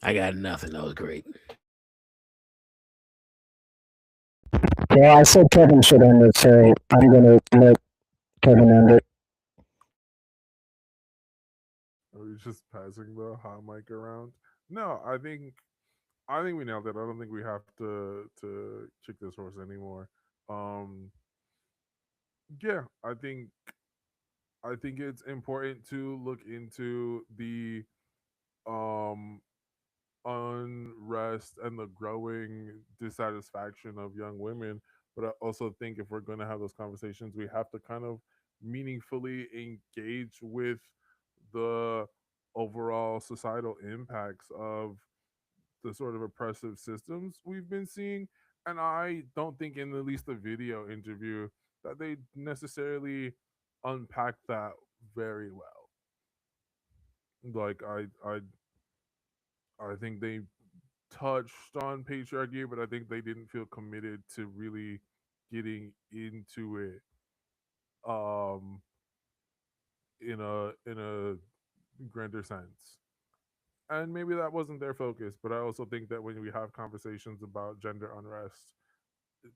I got nothing. That was great. Yeah, I said Kevin should end it, so I'm going to let Kevin end it. Are we just passing the hot mic around? No, I think we nailed it. I don't think we have to kick this horse anymore. Yeah, I think it's important to look into the unrest and the growing dissatisfaction of young women. But I also think if we're going to have those conversations, we have to kind of meaningfully engage with the overall societal impacts of the sort of oppressive systems we've been seeing. And I don't think in at least the video interview that they necessarily unpack that very well. Like I think they touched on patriarchy, but I think they didn't feel committed to really getting into it in a grander sense. And maybe that wasn't their focus, but I also think that when we have conversations about gender unrest,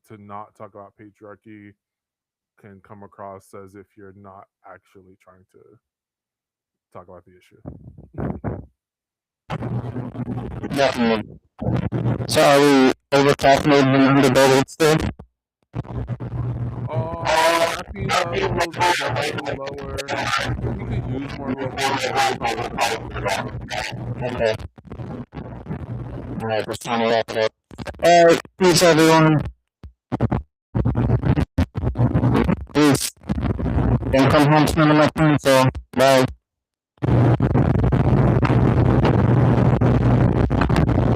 to not talk about patriarchy can come across as if you're not actually trying to talk about the issue. Definitely. So are we over caffeinated and underbellied still? caffeine levels are definitely lower. He could use more Okay. Alright, just trying to wrap it up. Alright, peace everyone. Peace. Don't come home spending my phone call. Bye.